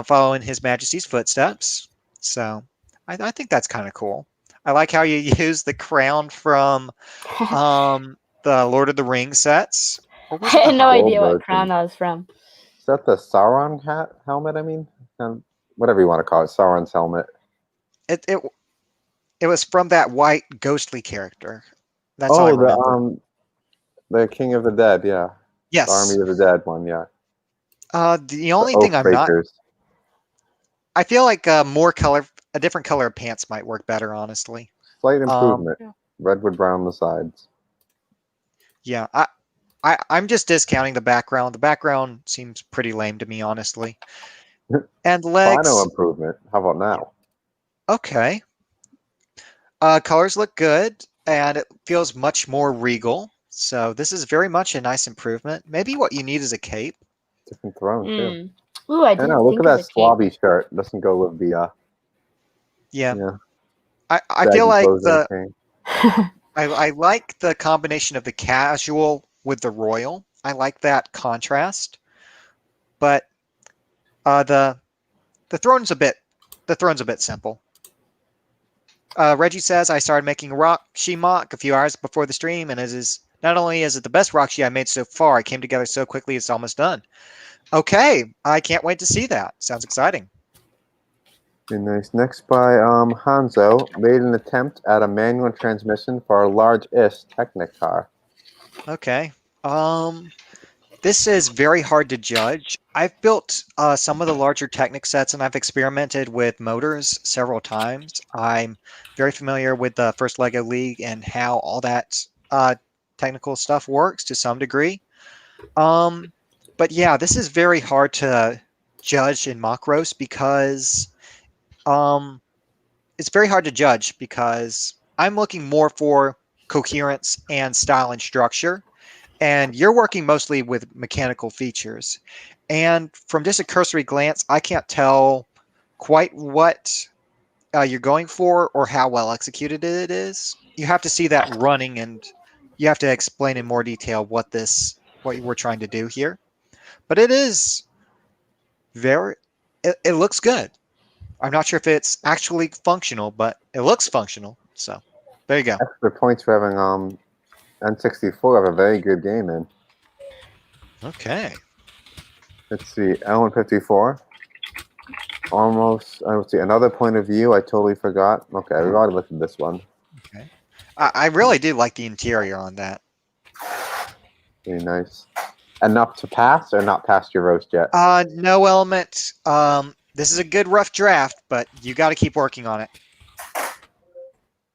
following His Majesty's footsteps. So I think that's kind of cool. I like how you use the crown from the Lord of the Rings sets. I had no idea what version. crown that was from. Is that the Sauron helmet? I mean, whatever you want to call it, Sauron's helmet. It was from that white ghostly character. That's all I remember. The King of the Dead, yeah. Yes. The Army of the Dead one, yeah. The only thing I'm not. I feel like a different color of pants might work better, honestly. Slight improvement. Redwood brown on the sides. Yeah, I'm just discounting the background. The background seems pretty lame to me, honestly. And legs. Final improvement. How about now? Okay. Colors look good, and it feels much more regal. So this is very much a nice improvement. Maybe what you need is a cape. Different throne, too. Ooh, I didn't look think at of that the cape. swabby shirt. Doesn't go with the Yeah. I feel like I like the combination of the casual with the royal. I like that contrast. But the throne's a bit simple. Reggie says I started making Roxy mock a few hours before the stream, and not only is it the best Roxy I made so far, it came together so quickly it's almost done. Okay, I can't wait to see that. Sounds exciting. Very nice. Next by Hanzo made an attempt at a manual transmission for a large-ish Technic car. Okay. This is very hard to judge. I've built some of the larger Technic sets, and I've experimented with motors several times. I'm very familiar with the first LEGO League and how all that technical stuff works to some degree. But yeah, this is very hard to judge in mock roast because it's very hard to judge because I'm looking more for coherence and style and structure, and you're working mostly with mechanical features. And from just a cursory glance, I can't tell quite what you're going for or how well executed it is. You have to see that running, and you have to explain in more detail what we're trying to do here. But it is it looks good. I'm not sure if it's actually functional, but it looks functional. So there you go. Extra points for having N64 have a very good game in. Okay. Let's see, L154. Almost, let's see, another point of view I totally forgot. Okay, we've already looked at this one. Okay. I really do like the interior on that. Very nice. Enough to pass or not pass your roast yet? No element. This is a good rough draft, but you got to keep working on it.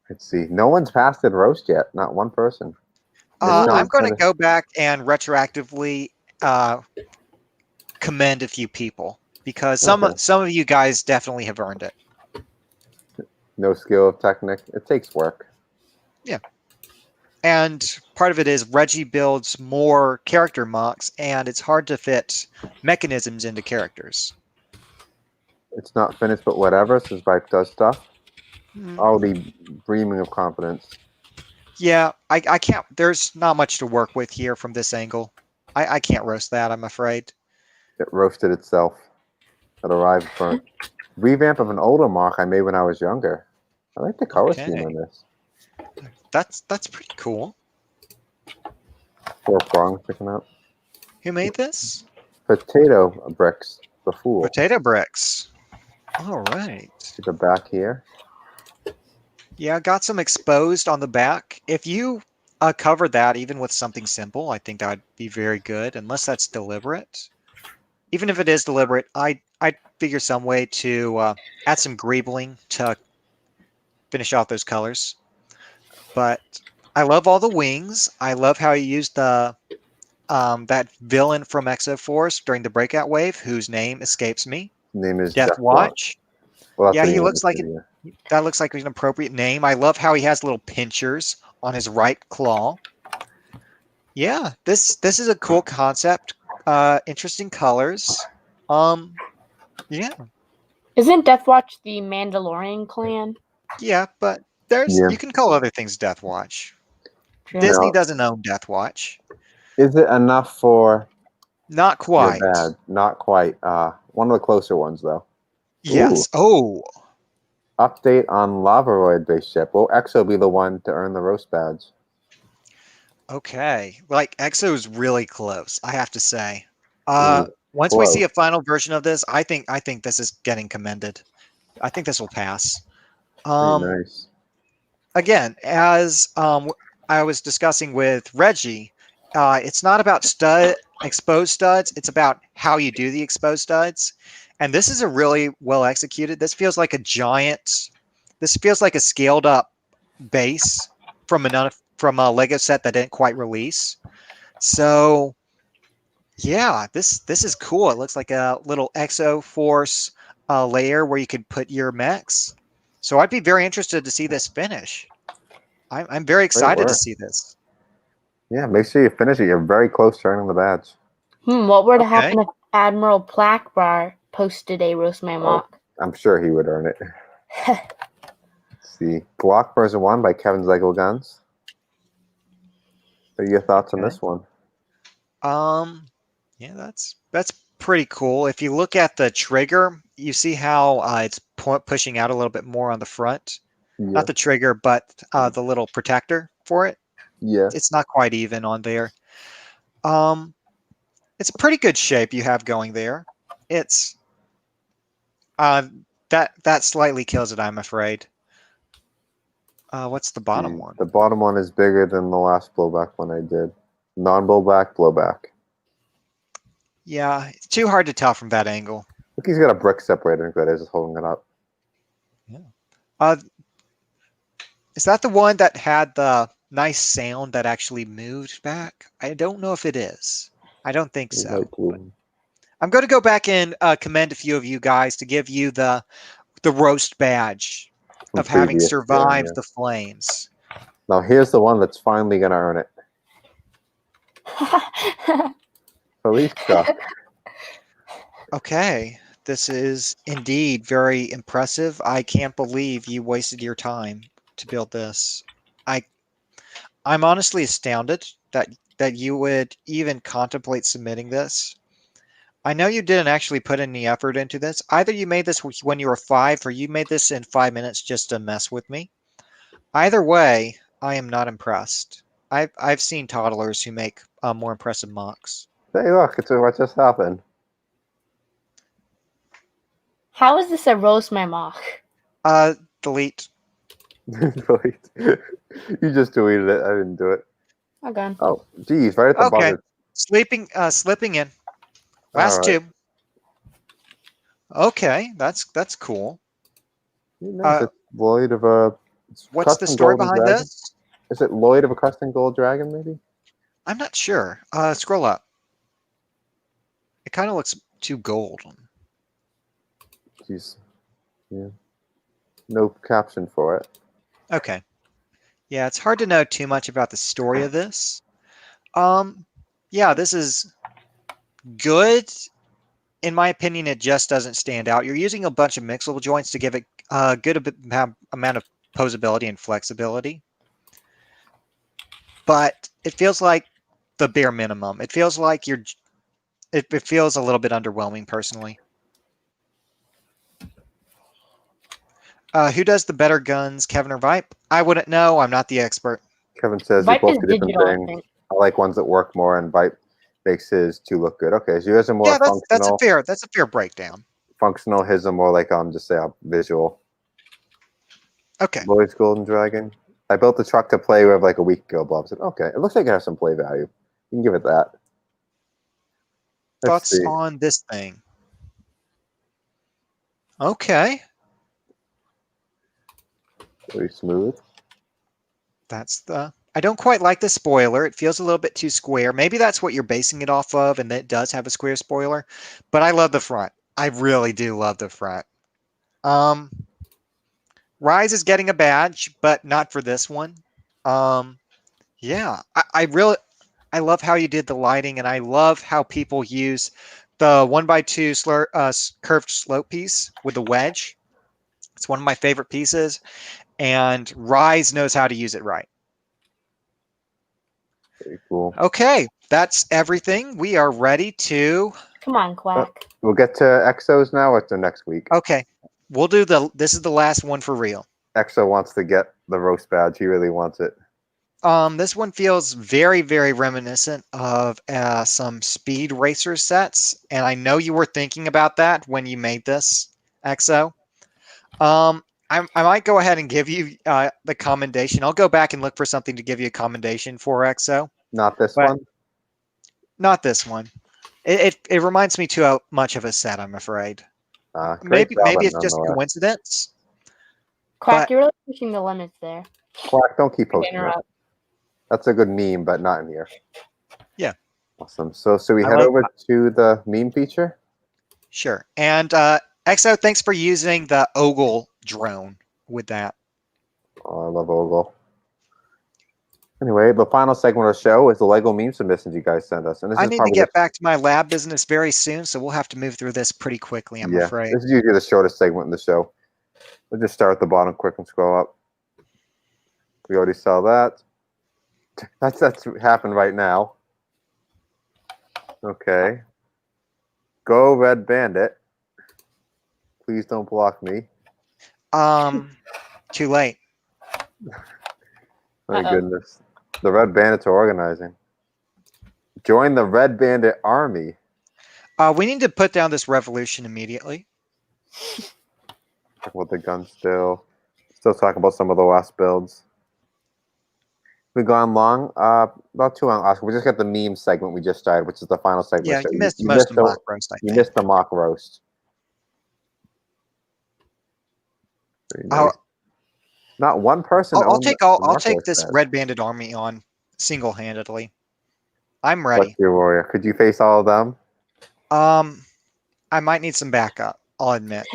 Let's see. No one's passed it roast yet. Not one person. I'm going to go back and retroactively commend a few people because some of you guys definitely have earned it. No skill of Technic. It takes work. Yeah. And part of it is Reggie builds more character mocks, and it's hard to fit mechanisms into characters. It's not finished, but whatever. Since Vipe does stuff. Already breathing of confidence. Yeah, I can't. There's not much to work with here from this angle. I can't roast that, I'm afraid. It roasted itself. that arrived for revamp of an older Moc I made when I was younger. I like the color scheme Okay. on this. That's pretty cool. 4 prongs sticking out. Who made this? Potato bricks. The fool. Potato bricks. All right. See the back here. Yeah, got some exposed on the back. If you cover that even with something simple, I think that would be very good, unless that's deliberate. Even if it is deliberate, I'd figure some way to add some greebling to finish off those colors. But I love all the wings. I love how you used the that villain from Exoforce during the breakout wave, whose name escapes me. Name is Death Watch. Well, that's Yeah, what he you looks like yeah. that looks like an appropriate name. I love how he has little pinchers on his right claw. Yeah, this is a cool concept. Interesting colors. Yeah, Isn't Deathwatch the Mandalorian clan? yeah, but there's Yeah. you can call other things Death Watch. True. Disney No. doesn't own Death Watch. Is it enough for Not your quite. bad? Not quite. One of the closer ones though. Yes. Oh, Update on Lavaroid based ship. Will Exo be the one to earn the roast badge? okay. Like Exo's really close, I have to say. Ooh, Once we see close. a final version of this, I think this is getting commended. I think this will pass. Pretty nice. Again, as I was discussing with Reggie, it's not about exposed studs. It's about how you do the exposed studs. And this is a really well executed. This feels like a giant. This feels like a scaled up base from a Lego set that didn't quite release. So yeah, this is cool. It looks like a little Exo Force layer where you could put your mechs. So I'd be very interested to see this finish. I'm very excited to work. see this. Yeah, make sure you finish it. You're very close to earning the badge. What were to Okay. happen if Admiral Plackbar posted a Roast My Mock? I'm sure he would earn it. Let's see. Glock version 1 by Kevin Zegel Guns. What are your thoughts on Okay. this one? Yeah, that's pretty cool. If you look at the trigger, you see how it's pushing out a little bit more on the front. Yeah. Not the trigger, but the little protector for it. Yeah. It's not quite even on there. It's a pretty good shape you have going there. It's that slightly kills it, I'm afraid. What's the bottom one? The bottom one is bigger than the last blowback one I did. Non-blowback, blowback. Yeah, it's too hard to tell from that angle. Look, he's got a brick separator. I think that is holding it up. Yeah. Is that the one that had the nice sound that actually moved back? I don't know if it is. I don't think so. Light blue. I'm going to go back and commend a few of you guys to give you the roast badge From of having previous survived gen, the flames. Now here's the one that's finally gonna earn it. Felicia. Okay, this is indeed very impressive. I can't believe you wasted your time to build this. I'm honestly astounded that you would even contemplate submitting this. I know you didn't actually put any effort into this. Either you made this when you were 5 or you made this in 5 minutes just to mess with me. Either way, I am not impressed. I've seen toddlers who make more impressive mocks. Hey, look, it's what just happened. How is this a Roast My Mock? Delete. You just deleted it. I didn't do it. Okay. Oh, geez, right at the Okay. bottom. Slipping in. Last All right. 2. Okay, that's cool. Nice. It's Lloyd of a. What's the custom story golden behind dragon? this? Is it Lloyd of a custom gold dragon? Maybe. I'm not sure. Scroll up. It kind of looks too gold. Jeez. Yeah. No caption for it. Okay. Yeah, it's hard to know too much about the story of this. Yeah, this is good. In my opinion, it just doesn't stand out. You're using a bunch of mixable joints to give it a good amount of posability and flexibility. But it feels like the bare minimum. It feels like it feels a little bit underwhelming personally. Who does the better guns, Kevin or Vipe? I wouldn't know. I'm not the expert. Kevin says you Vipe both is do different digital, I things. think. I like ones that work more, and Vipe makes his to look good. Okay, so yours are more Yeah, that's a functional. fair breakdown. Functional. His are more like just say visual. Okay. Boy's Golden Dragon. I built the truck to play with like a week ago. Bob said, "Okay, it looks like it has some play value. You can give it that." Let's Thoughts see. on this thing? Okay. Very smooth. I don't quite like the spoiler. It feels a little bit too square. Maybe that's what you're basing it off of, and it does have a square spoiler. But I love the front. I really do love the front. Rise is getting a badge, but not for this one. Yeah, I love how you did the lighting, and I love how people use the 1x2 curved slope piece with the wedge. It's one of my favorite pieces, and Rise knows how to use it right. Very cool. Okay, that's everything. We are ready to. Come on, Quack. We'll get to Exos now, or to next week. Okay, we'll do this is the last one for real. Exo wants to get the roast badge. He really wants it. This one feels very, very reminiscent of some Speed Racer sets, and I know you were thinking about that when you made this, Exo. I might go ahead and give you the commendation. I'll go back and look for something to give you a commendation for, Exo. Not this But- one. Not this one. It reminds me too much of a set, I'm afraid. Great Maybe job, it's just nonetheless. coincidence. Quack, but- you're really pushing the limits there. Quack, don't keep To posting it. interrupt. That's a good meme, but not in here. Yeah. Awesome. So we I head like- over to the meme feature. Sure. And Exo, thanks for using the Ogle drone with that. Oh, I love Ogle. Anyway, the final segment of the show is the Lego meme submissions you guys sent us, and this I is need to probably get back to my lab business very soon, so we'll have to move through this pretty quickly, I'm afraid. This is usually the shortest segment in the show. We'll just start at the bottom quick and scroll up. We already saw that. That's happened right now. Okay. Go Red Bandit. Please don't block me. Too late. My Uh-oh. goodness. The Red Bandits are organizing. Join the Red Bandit army. We need to put down this revolution immediately. Talk about the gun still. Still talking about some of the last builds. We've gone long. Not too long, Oscar. We just got the meme segment we just started, which is the final segment. Yeah, So you missed most of the mock roast, I You think. missed the mock roast. Very nice. I'll- Not one person. I'll owned take the I'll mock take roast this badge. Red Bandit army on single-handedly. I'm ready. What's your warrior? Could you face all of them? I might need some backup, I'll admit.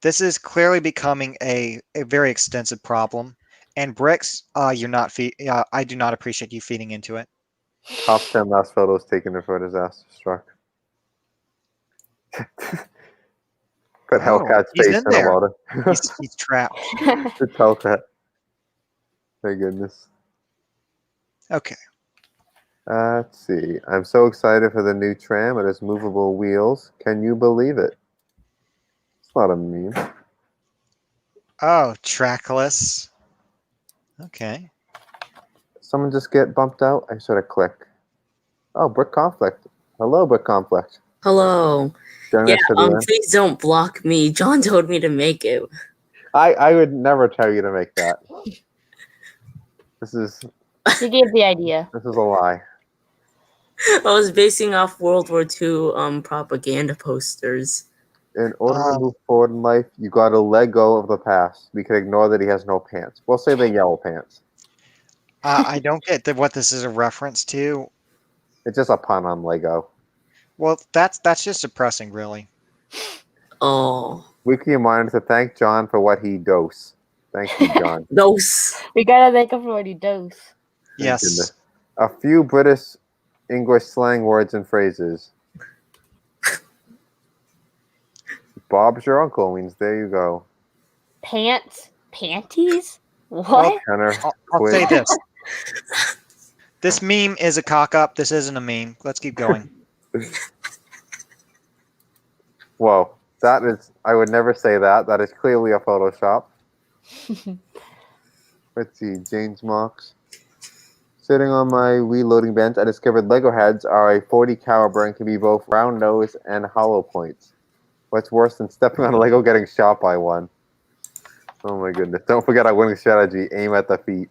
This is clearly becoming a very extensive problem. And bricks, you're not I do not appreciate you feeding into it. Top 10 last photos taken before disaster struck. Put Hellcat's he's face in in a there. water. He's trapped. It's Hellcat. My goodness. Okay. Let's see. I'm so excited for the new tram. It has movable wheels. Can you believe it? It's not a meme. Oh, trackless. Okay. Someone just get bumped out? I should have clicked. Oh, Brick Conflict. Hello, Brick Conflict. Hello. Join Yeah, us to the end. please don't block me. John told me to make it. I would never tell you to make that. This is You gave the idea. a lie. I was basing off World War II propaganda posters. In order to move forward in life, you got to let go of the past. We can ignore that he has no pants. We'll say the yellow pants. I don't get what this is a reference to. It's just a pun on Lego. Well, that's just depressing, really. Oh, Weekly reminder to thank John for what he dose. Thank you, John. those. We gotta make up for what he does. Thank Yes. goodness. A few British English slang words and phrases. Bob's your uncle means there you go. Pants? Panties? What? Kenner, I'll Squid. say this. This meme is a cock-up. This isn't a meme. Let's keep going. Whoa. That is, I would never say that. That is clearly a Photoshop. Let's see, James Mox. Sitting on my reloading bench, I discovered Lego heads are a 40 caliber and can be both round nose and hollow points. What's worse than stepping on a Lego getting shot by one? Oh my goodness. Don't forget our winning strategy, aim at the feet.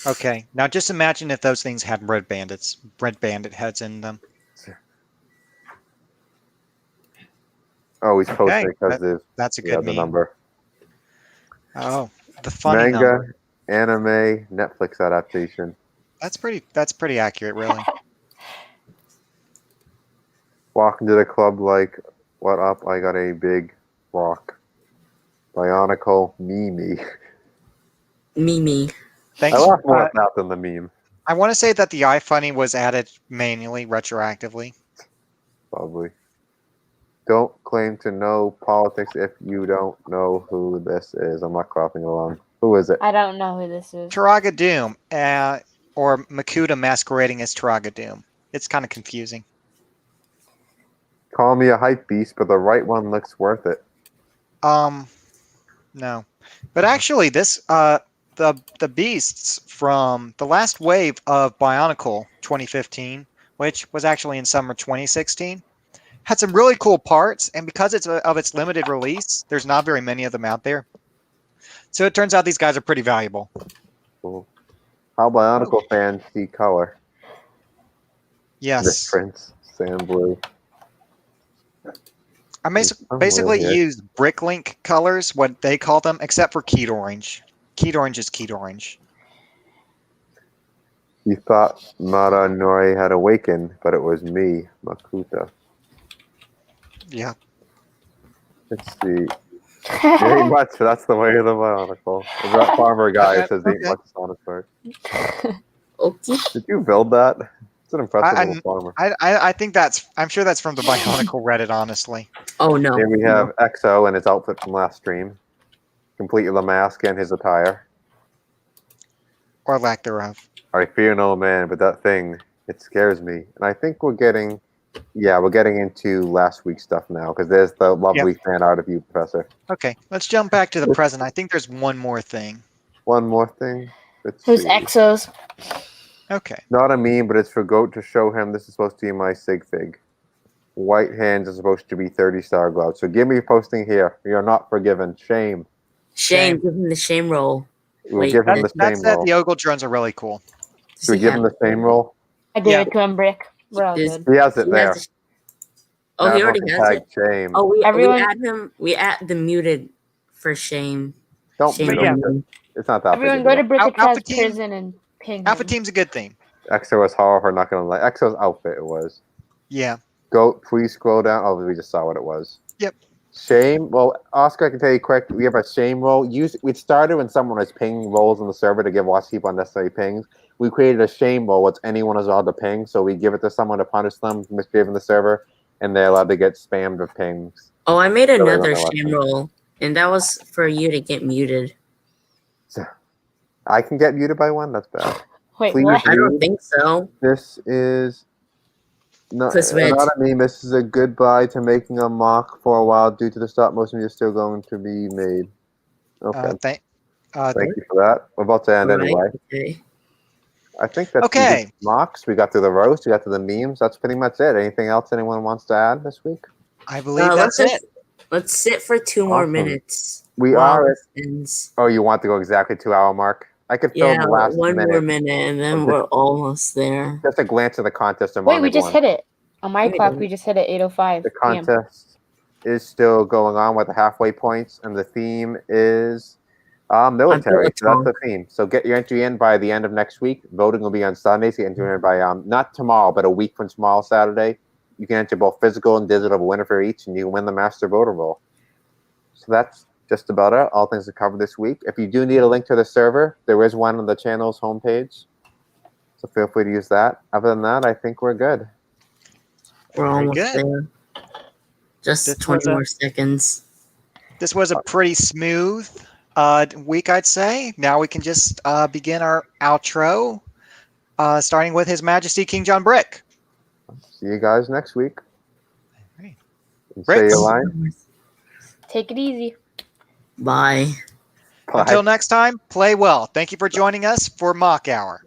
Okay, now just imagine if those things had red bandit heads in them. Oh, he's Okay, posting because that's a good the meme. number. Oh, the funny Manga, number. anime, Netflix adaptation. That's pretty accurate, really. Walk into the club like, what up? I got a big rock. Bionicle, Mimi. Mimi. Thanks. I laugh more at that than the meme, I want to say that the iFunny was added manually, retroactively. probably. Don't claim to know politics if you don't know who this is. I'm not clapping along. Who is it? I don't know who this is. Taraga Doom, or Makuta masquerading as Taraga Doom. It's kind of confusing. Call me a hype beast, but the right one looks worth it. No, but actually, this the beasts from the last wave of Bionicle 2015, which was actually in summer 2016, had some really cool parts, and because it's of its limited release, there's not very many of them out there. So it turns out these guys are pretty valuable. Cool. How Bionicle fans see color. Yes, Prince, sand blue. I basically use Bricklink colors, what they call them, except for Keyed Orange. Keyed Orange is Keyed Orange. You thought Mara Nori had awakened, but it was me, Makuta. Yeah. Let's see. Ain't much. That's the way of the Bionicle. Is that farmer guy who says ain't much on his part? Okay. Did you build that? It's an impressive little farmer. I think I'm sure that's from the Bionicle Reddit, honestly. Oh no. Here we have EXO and his outfit from last stream. Complete with the mask and his attire. Or lack thereof. I fear no man, but that thing, it scares me. And I think we're getting into last week's stuff now, because there's the lovely fan art of you, Professor. Okay, let's jump back to the present. I think there's one more thing. One more thing. Who's Exos? Okay. Not a meme, but it's for Goat to show him this is supposed to be my sig fig. White hands are supposed to be 30 star glow. So give me posting here. You're not forgiven. Shame. Shame. Give him the shame roll. We'll give him the same roll. The Ogle drones are really cool. Should we give him the same roll? I gave it to him, Brick. We're all good. He has it there. Oh, he already has it. Shame. Oh, we add him. We add the muted for shame. Don't mute him. It's not that Everyone big. go to Brick's prison and ping Alpha him. Team's a good theme. EXO was horrible. Not gonna lie. EXO's outfit it was. Yeah. Goat, please scroll down. Oh, we just saw what it was. Yep. Shame. Well, Oscar, I can tell you quick. We have a shame roll. We started when someone was pinging rolls on the server to give lots of people unnecessary pings. We created a shame roll, which anyone is allowed to ping. So we give it to someone to punish them for misbehaving the server, and they're allowed to get spammed with pings. Oh, I made another shame roll, and that was for you to get muted. I can get muted by one. That's bad. Wait, Please what? I don't think so. This is not Chris a meme. This is a goodbye to making a mock for a while due to the stop motion is still going to be made. Okay. Thank you for that. We're about to end anyway. Okay. I think that's okay. Mocks. We got through the roast. We got through the memes. That's pretty much it. Anything else anyone wants to add this week? I believe that's it. Let's sit for 2 more minutes. We are. Oh, you want to go exactly 2 hour mark? I could film the last one more minute, and then we're almost there. Just a glance at the contest. Wait, we just hit it. On my clock, we just hit it 8:05. The contest is still going on with the halfway points, and the theme is military. So that's the theme. So get your entry in by the end of next week. Voting will be on Sunday. So get entry in by not tomorrow, but a week from tomorrow, Saturday. You can enter both physical and digital, winner for each, and you can win the master voter role. So that's just about it. All things are covered this week. If you do need a link to the server, there is one on the channel's homepage. So feel free to use that. Other than that, I think we're good. We're almost there. Just 20 more seconds. This was a pretty smooth week, I'd say. Now we can just begin our outro, starting with His Majesty King John Brick. See you guys next week. Right. Say your line. Take it easy. Bye. Bye. Until next time, play well. Thank you for joining us for Mock Hour.